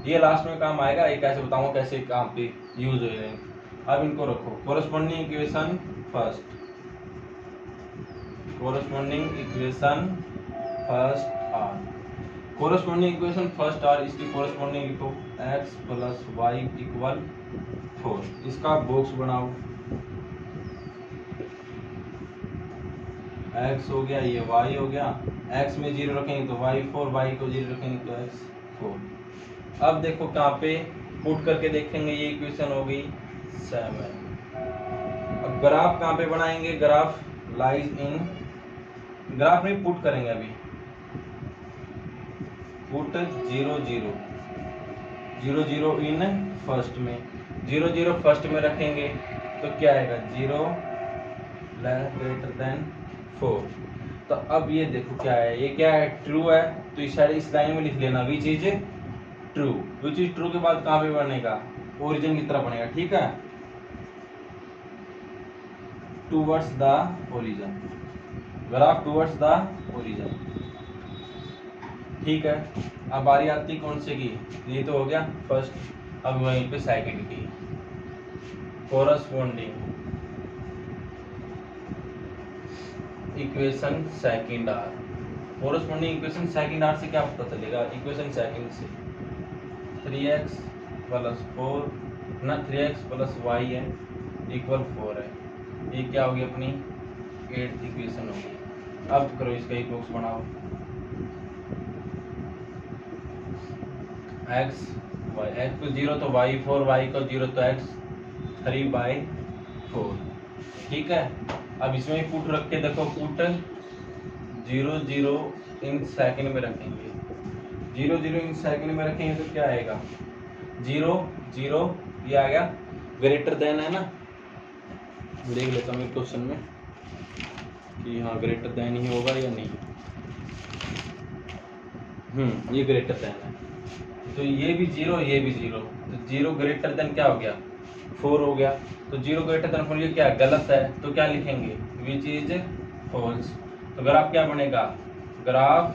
ये लास्ट में काम आएगा, ये कैसे बताऊंगा कैसे काम पे यूज हो जाएगा। अब इनको रखो, corresponding equation first, corresponding equation first are, corresponding equation first are, इसकी कोरस्पॉन्डिंग लिखो x प्लस वाई इक्वल 4। इसका बॉक्स बनाओ, x हो गया, ये y हो गया, x में 0 रखेंगे तो y 4, y को 0 रखेंगे तो x 4। अब देखो कहाँ पे पुट करके देखेंगे, ये इक्वेशन हो गई 7। अब ग्राफ कहाँ पे बनाएंगे, ग्राफ लाइज इन, ग्राफ में पुट करेंगे अभी, पुट 0 0 0 0 इन फर्स्ट में, 0 0 फर्स्ट में रखेंगे तो क्या आएगा 0 ग्रेटर देन 4। तो अब ये देखो क्या है, ये क्या है ट्रू है, तो इस साइड इस लाइन में लिख लेना विच is true, which is true के बाद कहाँ पे बनेगा, ओरिजिन की तरफ बनेगा, ठीक है, towards the origin, graph towards the origin, ठीक है। अब बारी आती कौन से की, ये तो हो गया फर्स्ट, अब वहीं पे सेकंड की, corresponding equation second are, corresponding equation second are से क्या पता चलेगा, इक्वेशन सेकंड से 3x प्लस 4 ना 3x प्लस वाई है इक्वल 4 है, ये क्या होगी अपनी 8th इक्वेशन होगी। अब करो इसका एक बॉक्स बनाओ, x y, x को 0 तो y 4, y को 0 तो x 3/4, ठीक है। अब इसमें पुट रख के देखो, पुट 0 0 इन सेकंड में रखेंगे, 0 0 इन सेकंड में रखेंगे तो क्या आएगा 0 0, ये आ गया ग्रेटर देन है ना, देख लेता हूँ क्वेश्चन में कि हाँ ग्रेटर देन ही होगा या नहीं, ये ग्रेटर देन है, तो ये भी 0 ये भी 0, तो 0 ग्रेटर देन क्या हो गया 4 हो गया, तो 0 ग्रेटर देन 4 ये क्या गलत है, तो क्या लिखेंगे विच इज फॉल्स। तो ग्राफ क्या बनेगा, graph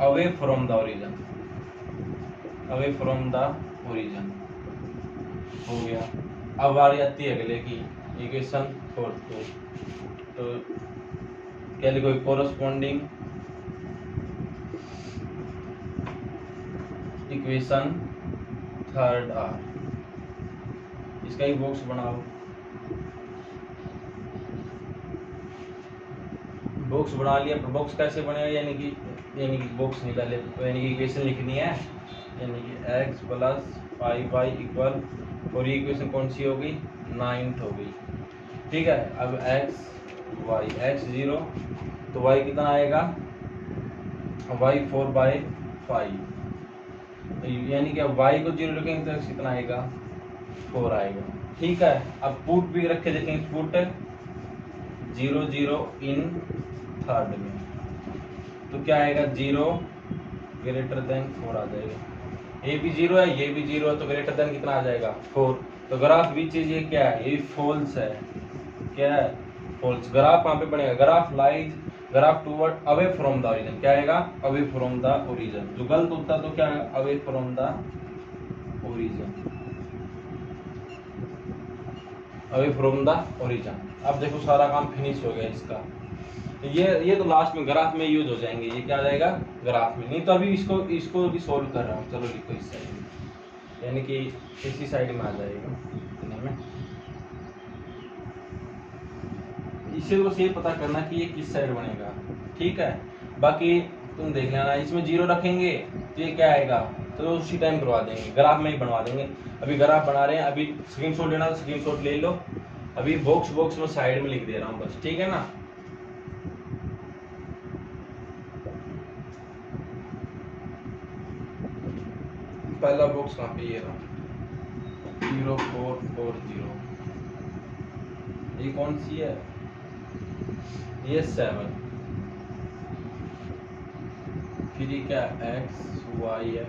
away from the origin, away from the origin हो गया। अब बारी आती है अगले की, इक्वेशन 4 को, तो क्या लिखो, कोरस्पॉन्डिंग इक्वेशन थर्ड आर, इसका एक बॉक्स बनाओ, बॉक्स बना लिया, बॉक्स कैसे बनेगा, यानी कि बॉक्स निकाले, तो यानी कि इक्वेशन लिखनी है, यानी कि x प्लस 5y इक्वल, और ये इक्वेशन कौन सी होगी 9th हो गई, ठीक है। अब x y, x 0 तो y कितना आएगा y 4/5, यानी कि अब y को 0 रखेंगे तो x कितना आएगा 4 आएगा, ठीक है। अब पुट भी रख के देखेंगे, पुट 0 0 इन थर्ड में, तो क्या आएगा 0 ग्रेटर देन 4 आ जाएगा, ये भी 0 है ये भी 0 है, तो ग्रेटर देन कितना आ जाएगा 4। तो ग्राफ बीच चीज ये क्या है, ये फॉल्स है, क्या है फॉल्स। ग्राफ कहाँ पे बनेगा, graph lies, graph toward away from the origin, क्या आएगा अवे फ्रॉम द ओरिजिन, जो गलत होता है तो क्या है away from the origin, away from the origin. अब देखो सारा काम फिनिश हो गया इसका, ये तो लास्ट में ग्राफ में यूज हो जाएंगे, ये क्या आ जाएगा ग्राफ में, नहीं तो अभी इसको भी सोल्व कर रहा हूँ, चलो लिखो इस साइड में, यानी कि इसी साइड में आ जाएगा में। इसे बस ये पता करना कि ये किस साइड बनेगा, ठीक है। बाकी तुम देख लेना, इसमें 0 रखेंगे तो ये क्या आएगा, तो उसी टाइम करवा देंगे, ग्राफ में ही बनवा देंगे। अभी ग्राफ बना रहे हैं, अभी स्क्रीनशॉट लेना तो स्क्रीनशॉट ले लो, अभी बॉक्स में साइड में लिख दे रहा हूँ बस, ठीक है ना। पहला बॉक्स कहाँ पे, ये रहा 0440, ये कौन सी है, ये 7, फिर ये क्या एक्स वाई है,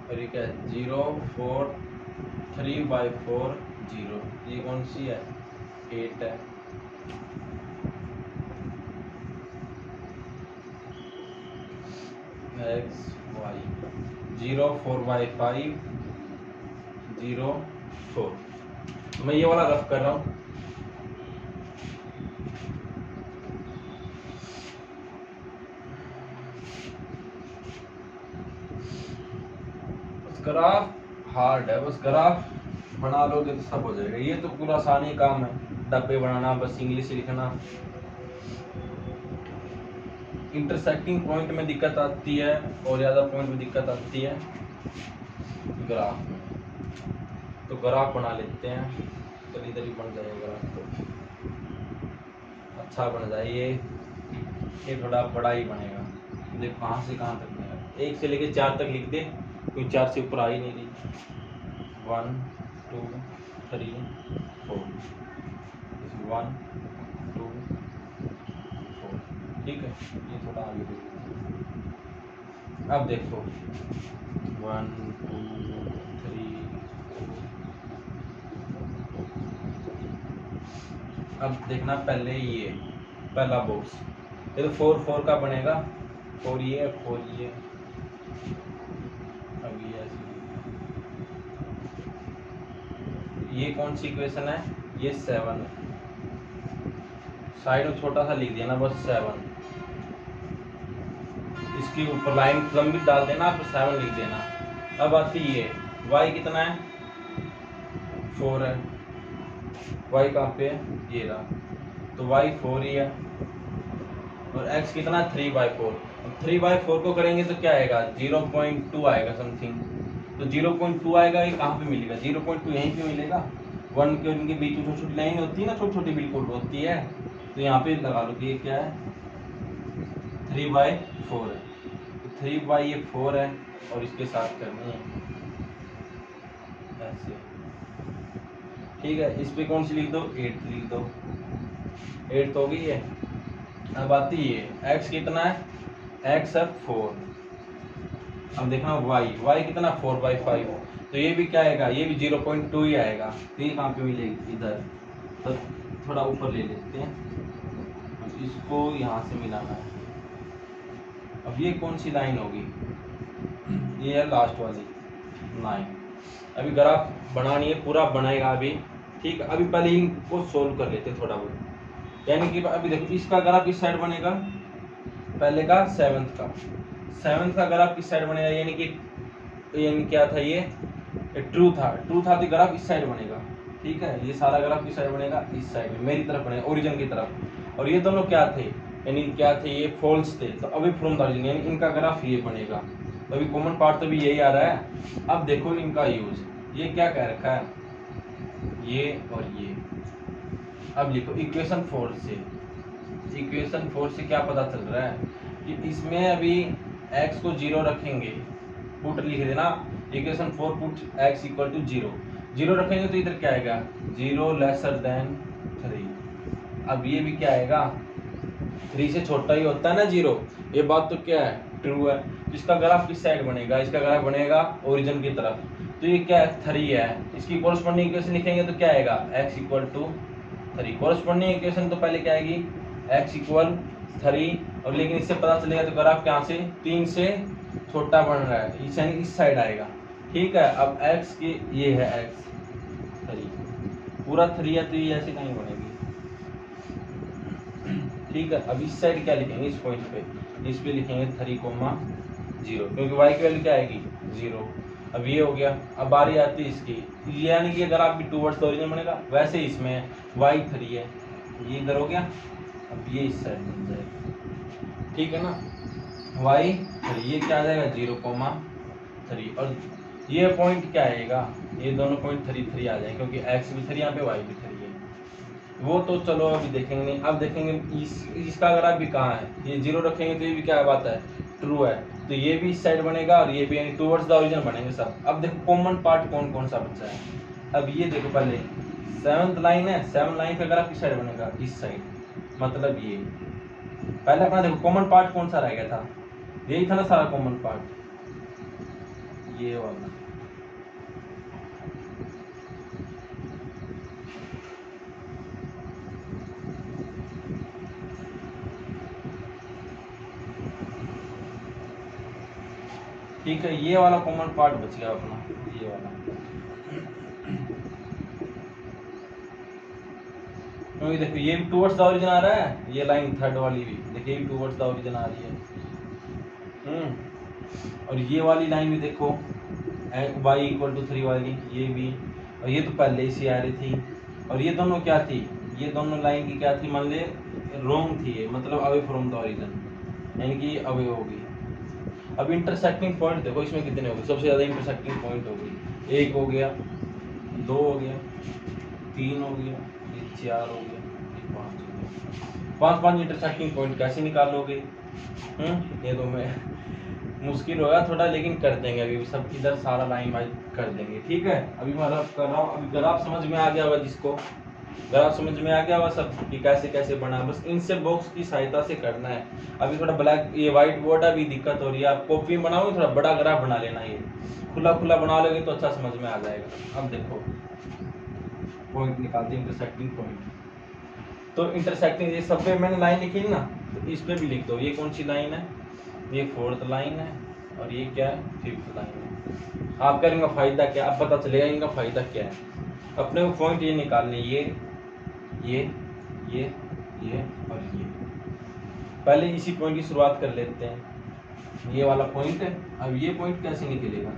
और ये क्या है 0 4 3/4 0, ये कौन सी है 8 है। X y 0 4/5 0 4। मैं ये वाला रफ कर रहा हूँ। ग्राफ हार्ड है, बस ग्राफ बना लोगे तो सब हो जाएगा। ये तो पूरा आसानी काम है, डब्बे बनाना, बस इंग्लिश लिखना। इंटरसेक्टिंग पॉइंट में दिक्कत आती है और ज़्यादा पॉइंट में दिक्कत आती है ग्राफ में। तो ग्राफ बना लेते हैं, तो इधर ही बन जाएगा ग्राफ, तो अच्छा बन जाए। ये थोड़ा बड़ा ही बनेगा। देख कहाँ से कहाँ तक बनेगा, 1 से लेके 4 तक लिख दे, क्योंकि 4 से ऊपर आ ही नहीं रही। 1 2 3 4 1 2 4, ठीक है। ये थोड़ा आगे देखो, अब देखो 1 2 3 4। अब देखना पहले ये पहला बॉक्स, ये तो 4 4 का बनेगा, 4 ये 4 ये। अब ये कौन सी इक्वेशन है, ये 7 है। साइड में छोटा सा लिख दिया ना, बस 7। इसके ऊपर लाइन लंबी डाल देना, फिर 7 लिख देना। अब आती ये y कितना है 4 है, y कहाँ पे है ये रहा, तो y 4 ही है। और x कितना 3/4। 3/4 को करेंगे तो क्या आएगा 0.2 आएगा समथिंग। तो 0.2 आएगा, ये कहाँ पे मिलेगा 0.2 यहीं पे मिलेगा। 1 के उनके बीच में छोटी छोटी लाइन होती है ना, छोटी छोटी बिल्कुल होती है, तो यहाँ पे लगा लो कि ये क्या है 3/4 है। तो 3/4 है, और इसके साथ करनी है ऐसे, ठीक है। इस पे कौन सी लिख दो 8 लिख दो, 8 हो गई है। अब आती है x कितना है, x है 4। अब देखना y कितना 4/5, तो ये भी क्या आएगा, ये भी 0.2 ही आएगा। तो ये कहाँ पे मिलेगी इधर, तो थोड़ा ऊपर ले लेते हैं, अब इसको यहाँ से मिलाना है। अब ये कौन सी लाइन होगी, ये है लास्ट वाली लाइन। अभी ग्राफ बनानी है, पूरा बनाएगा अभी, ठीक है। अभी पहले इनको सोल्व कर लेते थोड़ा बहुत, यानी कि अभी देखो इसका ग्राफ किस साइड बनेगा, पहले का 7th का ग्राफ किस साइड बनेगा, यानी क्या था ये ट्रू था तो ग्राफ इस साइड बनेगा, ठीक है। ये सारा ग्राफ किस साइड बनेगा, इस साइड में मेरी तरफ बनेगा, ओरिजिन की तरफ। और ये दोनों क्या थे, यानी क्या थे, ये फॉल्स थे, तो अभी फ्रॉम द ओरिजिन यानी इनका ग्राफ ये बनेगा। तो अभी कॉमन पार्ट तो भी यही आ रहा है। अब देखो इनका यूज, ये क्या कह रखा है, ये और ये। अब लिखो इक्वेशन 4 से क्या पता चल रहा है कि इसमें अभी x को 0 रखेंगे, पुट लिख देना equation 4 put x equal to 0 रखेंगे, तो इधर क्या आएगा 0 लेसर देन 3। अब ये भी क्या आएगा 3 से छोटा ही होता है ना 0, ये बात तो क्या है ट्रू है। इसका ग्राफ किस साइड बनेगा, इसका ग्राफ बनेगा ओरिजिन की तरफ, तो ये क्या है 3 है। इसकी कोरस्पॉन्डिंग इक्वेशन लिखेंगे तो क्या आएगा x equal to 3। Corresponding equation तो पहले क्या आएगी x इक्वल 3, और लेकिन इससे पता चलेगा तो ग्राफ कहाँ से 3 से छोटा बन रहा है, इस साइड आएगा, ठीक है। अब x की ये है x 3, पूरा 3 है, तो ये ऐसे नहीं बनेगी, ठीक है। अब इस साइड क्या लिखेंगे, इस पॉइंट पे, इस पे लिखेंगे 3,0, क्योंकि y की वैल्यू क्या आएगी 0। अब ये हो गया। अब बारी आती है इसकी, यानी कि अगर आप भी टूवर्ड्स द ओरिजिन बनेगा, वैसे इसमें y 3 है, ये इधर हो गया। अब ये इस साइड बन जाएगा, ठीक है ना, y 3, ये क्या आ जाएगा 0,3। और ये पॉइंट क्या आएगा, ये दोनों पॉइंट 3 3 आ जाएंगे, क्योंकि x भी 3 यहाँ पे y भी 3 है। वो तो चलो अभी देखेंगे नहीं। अब देखेंगे इसका अगर आप भी कहाँ है, ये 0 रखेंगे तो ये भी क्या बात है ट्रू है, तो ये भी इस साइड बनेगा और ये भी, यानी टूवर्ड्स द ओरिजिन बनेंगे सब। अब देखो कॉमन पार्ट कौन कौन सा बचा है। अब ये देखो पहले 7th लाइन है, 7th लाइन का ग्राफ किस साइड बनेगा, इस साइड, मतलब ये पहले अपना देखो कॉमन पार्ट कौन सा रह गया था, यही था ना सारा कॉमन पार्ट, ये वाला। ठीक है, ये वाला कॉमन पार्ट बच गया अपना, ये वाला। क्योंकि देखो ये भी टूवर्ड्स द ओरिजिन आ रहा है, ये लाइन थर्ड वाली भी देखिए ये भी टूवर्ड्स द ओरिजिन आ रही है। और ये वाली लाइन भी देखो y इक्वल टू 3 वाली, ये भी, और ये तो पहले ही से आ रही थी। और ये दोनों क्या थी, ये दोनों लाइन की क्या थी, मान ले रॉन्ग थी ये, मतलब अवे फ्रॉम द ओरिजिन, यानी कि अवे होगी। अब इंटरसेक्टिंग पॉइंट देखो इसमें कितने हो गए, सबसे ज़्यादा इंटरसेक्टिंग पॉइंट हो गई, 1 हो गया, 2 हो गया, 3 हो गया, ये 4 हो गया, ये 5 हो गया। 5 इंटरसेक्टिंग पॉइंट कैसे निकालोगे? ये तो मैं मुश्किल होगा थोड़ा, लेकिन कर देंगे अभी सब, इधर सारा लाइन वाइज कर देंगे। ठीक है, अभी मैं रफ कर रहा हूँ। अभी ग्राफ समझ में आ गया होगा जिसको, ग्राफ समझ में आ गया होगा सब कि कैसे कैसे बना, बस इनसे बॉक्स की सहायता से करना है। अभी थोड़ा ब्लैक, ये व्हाइट बोर्ड है, अभी दिक्कत हो रही है। आप कॉपी में बनाओगे थोड़ा बड़ा ग्राफ बना लेना, ये खुला खुला बना लोगे तो अच्छा समझ में आ जाएगा। अब देखो पॉइंट निकालते हैं, इंटरसेक्टिंग पॉइंट। तो इंटरसेक्टिंग, ये सब पे मैंने लाइन लिखी ना, तो इस पे भी लिख दो। ये कौन सी लाइन है? ये 4th लाइन है, और ये क्या है? 5th लाइन है। आपका इनका फायदा क्या, अब पता चलेगा इनका फायदा क्या है। अपने को पॉइंट ये निकालने, ये ये ये ये और ये। पहले इसी पॉइंट की शुरुआत कर लेते हैं, ये वाला पॉइंट है। अब ये पॉइंट कैसे निकलेगा?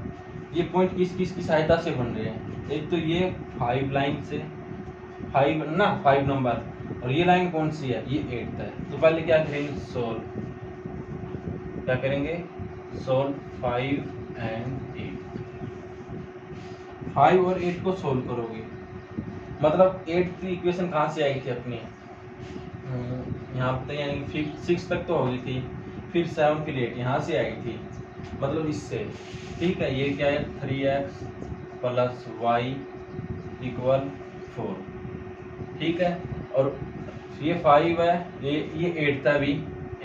ये पॉइंट किस किस की सहायता से बन रहे हैं? एक तो ये 5 लाइन से, 5 नंबर, और ये लाइन कौन सी है? ये 8th है। तो पहले क्या करेंगे? सोल्व, क्या करेंगे? Solve 5 and 8। 5 और 8 को सोल्व करोगे, मतलब 8th इक्वेशन कहाँ से आई थी अपनी? यहाँ पे, यानी 6 तक तो हो गई थी, फिर 7 फिर 8 यहाँ से आई थी, मतलब इससे। ठीक है, ये क्या है? 3x plus y equal 4। ठीक है, और ये 5 है, ये 8th है, अभी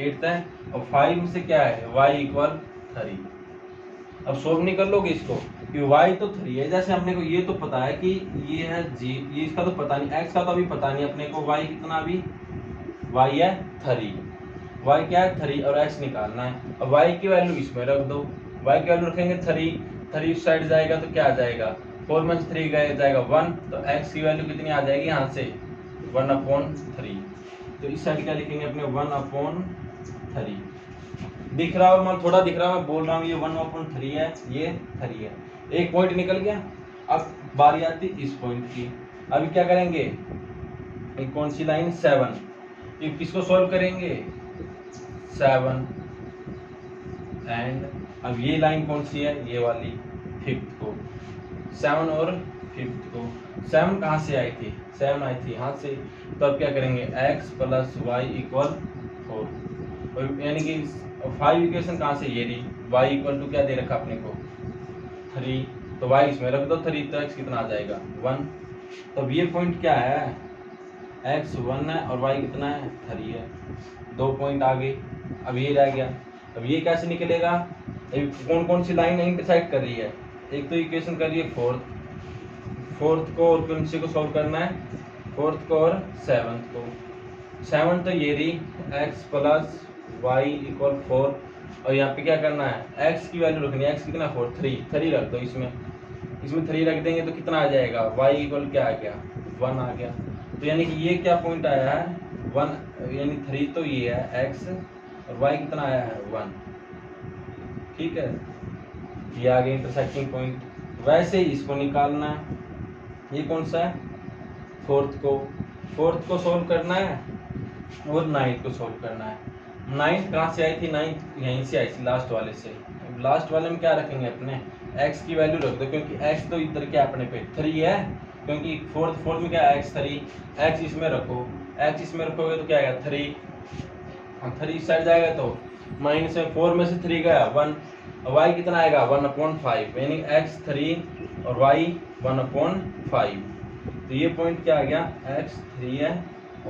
8th है, और 5 से क्या है? y equal 3। अब सोल्व नहीं कर लोगे इसको, कि y तो 3 है, जैसे अपने को ये तो पता है कि ये है g, ये इसका तो पता नहीं, x का तो अभी पता नहीं अपने को, y कितना? अभी y है 3, y क्या है? 3, और x निकालना है। अब y की वैल्यू इसमें रख दो, y की वैल्यू रखेंगे 3 इस साइड जाएगा तो क्या आ जाएगा? 4 में 3 जाएगा 1, तो x की वैल्यू कितनी आ जाएगी यहाँ से? 1/3। तो इस साइड क्या लिखेंगे अपने? 1/3। दिख रहा हो, मैं थोड़ा दिख रहा है, मैं बोल रहा हूँ ये 1/3 है, ये 3 है। एक पॉइंट निकल गया। अब बारी आती इस पॉइंट की। अभी क्या करेंगे? एक कौन सी लाइन? 7। ये किसको सॉल्व करेंगे? 7 एंड, अब ये लाइन कौन सी है? ये वाली 5th को, 7 और 5th को। 7 कहाँ से आई थी? 7 आई थी यहाँ से। तो अब क्या करेंगे? x प्लस वाई इक्वल 4, यानी कि 5 इक्वेशन कहाँ से? ये रही, y इक्वल टू क्या दे रखा अपने को? 3, तो y इसमें रख दो 3, तो x कितना आ जाएगा? 1। तो अब ये पॉइंट क्या है? x 1 है और y कितना है? 3 है। 2 पॉइंट आ गए। अब ये रह गया। अब ये कैसे निकलेगा? कौन कौन सी लाइन इंटरसेक्ट कर रही है? एक तो इक्वेशन कर रही है 4th को, और कौन सी को सॉल्व करना है? 4th को और 7th को। 7 तो ये रही, x प्लस वाई इक्वल 4, और यहाँ पे क्या करना है? x की वैल्यू रखनी है। x कितना? 4, 3 रख दो इसमें 3 रख देंगे तो कितना आ जाएगा? y इक्वल क्या आ गया? 1 आ गया। तो यानी कि ये क्या पॉइंट आया है? 1, यानी 3 तो ये है x, और y कितना आया है? 1। ठीक है, ये आ गया इंटरसेक्टिंग पॉइंट। वैसे ही इसको निकालना है। ये कौन सा है? 4th को सोल्व करना है, और 9th को सोल्व करना है। 9th कहाँ से आई थी? 9th यहीं से आई थी, लास्ट वाले से। लास्ट वाले में क्या रखेंगे अपने? x की वैल्यू रख दो, क्योंकि x तो इधर क्या अपने पे 3 है, क्योंकि 4th में क्या है? x 3, x इसमें रखो, x इसमें रखोगे तो क्या आएगा? 3, 3 इस साइड जाएगा तो माइनस में 4 में से 3 गया 1, y कितना आएगा? 1/5, यानी x 3 और y 1/5। तो ये पॉइंट क्या आ गया? x 3 है,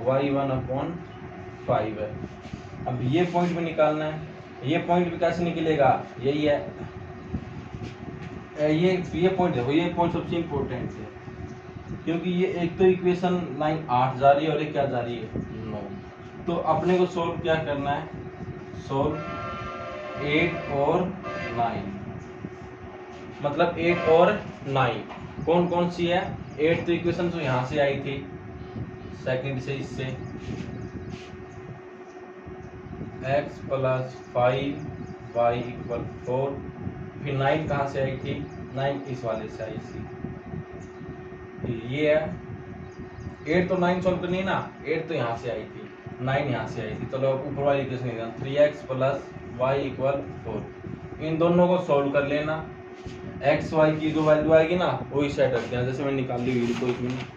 y 1/5 है। अब ये पॉइंट में निकालना है। ये पॉइंट भी कैसे निकलेगा, यही है, ये पॉइंट देखो, ये पॉइंट सबसे इम्पोर्टेंट है, क्योंकि ये एक तो इक्वेशन 9 8 जा रही है और एक क्या जा रही है 9। तो अपने को सोल्व क्या करना है, सोल्व 8 और 9, मतलब 8 और 9 कौन कौन सी है। 8 तो इक्वेशन तो यहाँ से आई थी, सेकंड से, इससे x + 5y = 4, फिर 9 कहाँ से आई थी, 9 इस वाले से आई थी, ये है 8 तो 9 सॉल्व करनी है ना, 8 तो यहाँ से आई थी, 9 यहाँ से आई थी। चलो ऊपर वाली इक्वेशन 3x + y = 4, इन दोनों को सॉल्व कर लेना। x y की जो वैल्यू आएगी ना वही सेट रख देना, जैसे मैंने निकाल ली हुई कोई मिनट।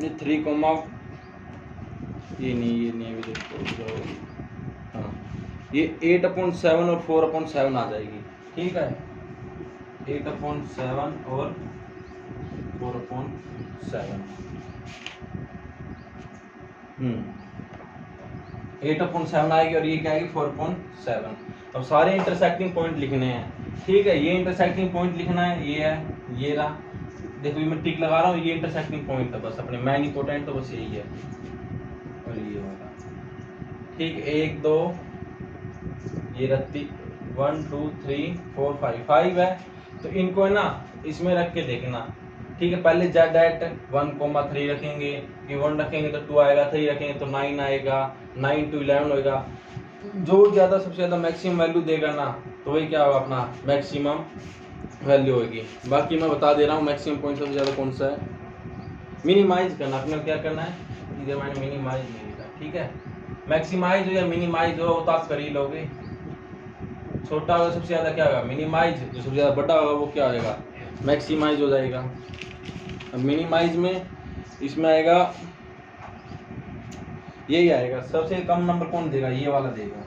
ये 3, ये नहीं अभी देखो, हाँ ये 8/7 और 4/7 आ जाएगी, ठीक है, 8/7 और 4/7, 8/7 आएगी और ये क्या आएगी 4/7। अब सारे इंटरसेक्टिंग पॉइंट लिखने हैं, ठीक है, ये इंटरसेक्टिंग पॉइंट लिखना है, ये है, ये रहा, देखो ये मैं टिक लगा रहा हूँ, ये इंटरसेक्टिंग पॉइंट है बस, अपने मेन इंपॉर्टेंट तो बस यही है, और ये होगा, ठीक, 1 2 ये रत्ती 1 2 3 4 5 है, तो इनको है ना इसमें रख के देखना, ठीक है। पहले z@1,3 रखेंगे, ये 1 रखेंगे तो 2 आएगा, 3 रखेंगे तो 9 आएगा, 9 × 11 होएगा, जो ज़्यादा सबसे ज़्यादा मैक्सिमम वैल्यू देगा ना तो वही क्या होगा, अपना मैक्सिमम वैल्यू होगी। बाकी मैं बता दे रहा हूँ मैक्सिमम पॉइंट सबसे ज़्यादा कौन सा है, मिनिमाइज करना, अपने क्या करना है, इधर मैंने मिनिमाइज नहीं लिखा, ठीक है, मैक्सिमाइज हो या मिनिमाइज हो तो आप कर ही लोगे, छोटा होगा सबसे ज़्यादा क्या होगा मिनिमाइज, जो सबसे ज़्यादा बड़ा होगा वो क्या होगा मैक्सिमाइज हो जाएगा। अब मिनिमाइज में इसमें आएगा, यही आएगा, सबसे कम नंबर कौन देगा, ये वाला देगा,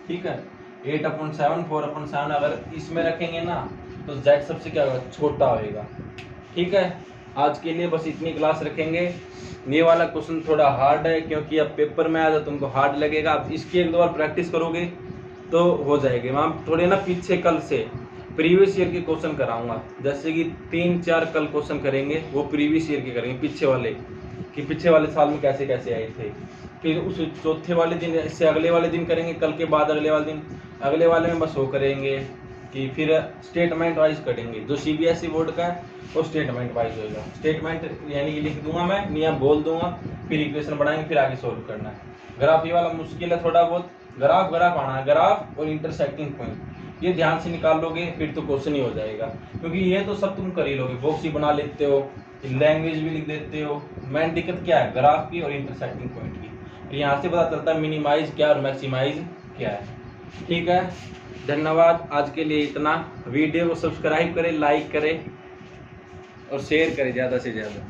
ठीक है, 8/7 4/7 अगर इसमें रखेंगे ना तो z सबसे क्या होगा छोटा होएगा, ठीक है। आज के लिए बस इतनी क्लास रखेंगे, ये वाला क्वेश्चन थोड़ा हार्ड है क्योंकि अब पेपर में आया तो तुमको हार्ड लगेगा, अब इसकी 1 2 बार प्रैक्टिस करोगे तो हो जाएगी। मैं थोड़े ना पीछे कल से प्रीवियस ईयर के क्वेश्चन कराऊंगा, जैसे कि 3 4 कल क्वेश्चन करेंगे, वो प्रीवियस ईयर के करेंगे, पीछे वाले कि पिछले वाले साल में कैसे कैसे आए थे, फिर उस चौथे वाले दिन, इससे अगले वाले दिन करेंगे, कल के बाद अगले वाले दिन, अगले वाले में बस वो करेंगे कि फिर स्टेटमेंट वाइज करेंगे, जो CBSE बोर्ड का है वो स्टेटमेंट वाइज होगा, स्टेटमेंट यानी कि लिख दूंगा मैं, नियम बोल दूंगा, फिर इक्वेशन बनाएंगे, फिर आगे सोल्व करना है। ग्राफ ये वाला मुश्किल है थोड़ा बहुत, ग्राफ आना है, ग्राफ और इंटरसेक्टिंग पॉइंट ये ध्यान से निकाल लोगे फिर तो क्वेश्चन ही हो जाएगा, क्योंकि ये तो सब तुम कर ही लोगे, बॉक्स ही बना लेते हो, लैंग्वेज भी लिख देते हो, मेन दिक्कत क्या है ग्राफ की और इंटरसेक्टिंग पॉइंट की, तो यहाँ से पता चलता है मिनिमाइज क्या और मैक्सिमाइज क्या है, ठीक है। धन्यवाद, आज के लिए इतना। वीडियो को सब्सक्राइब करें, लाइक करें और शेयर करें ज़्यादा से ज़्यादा।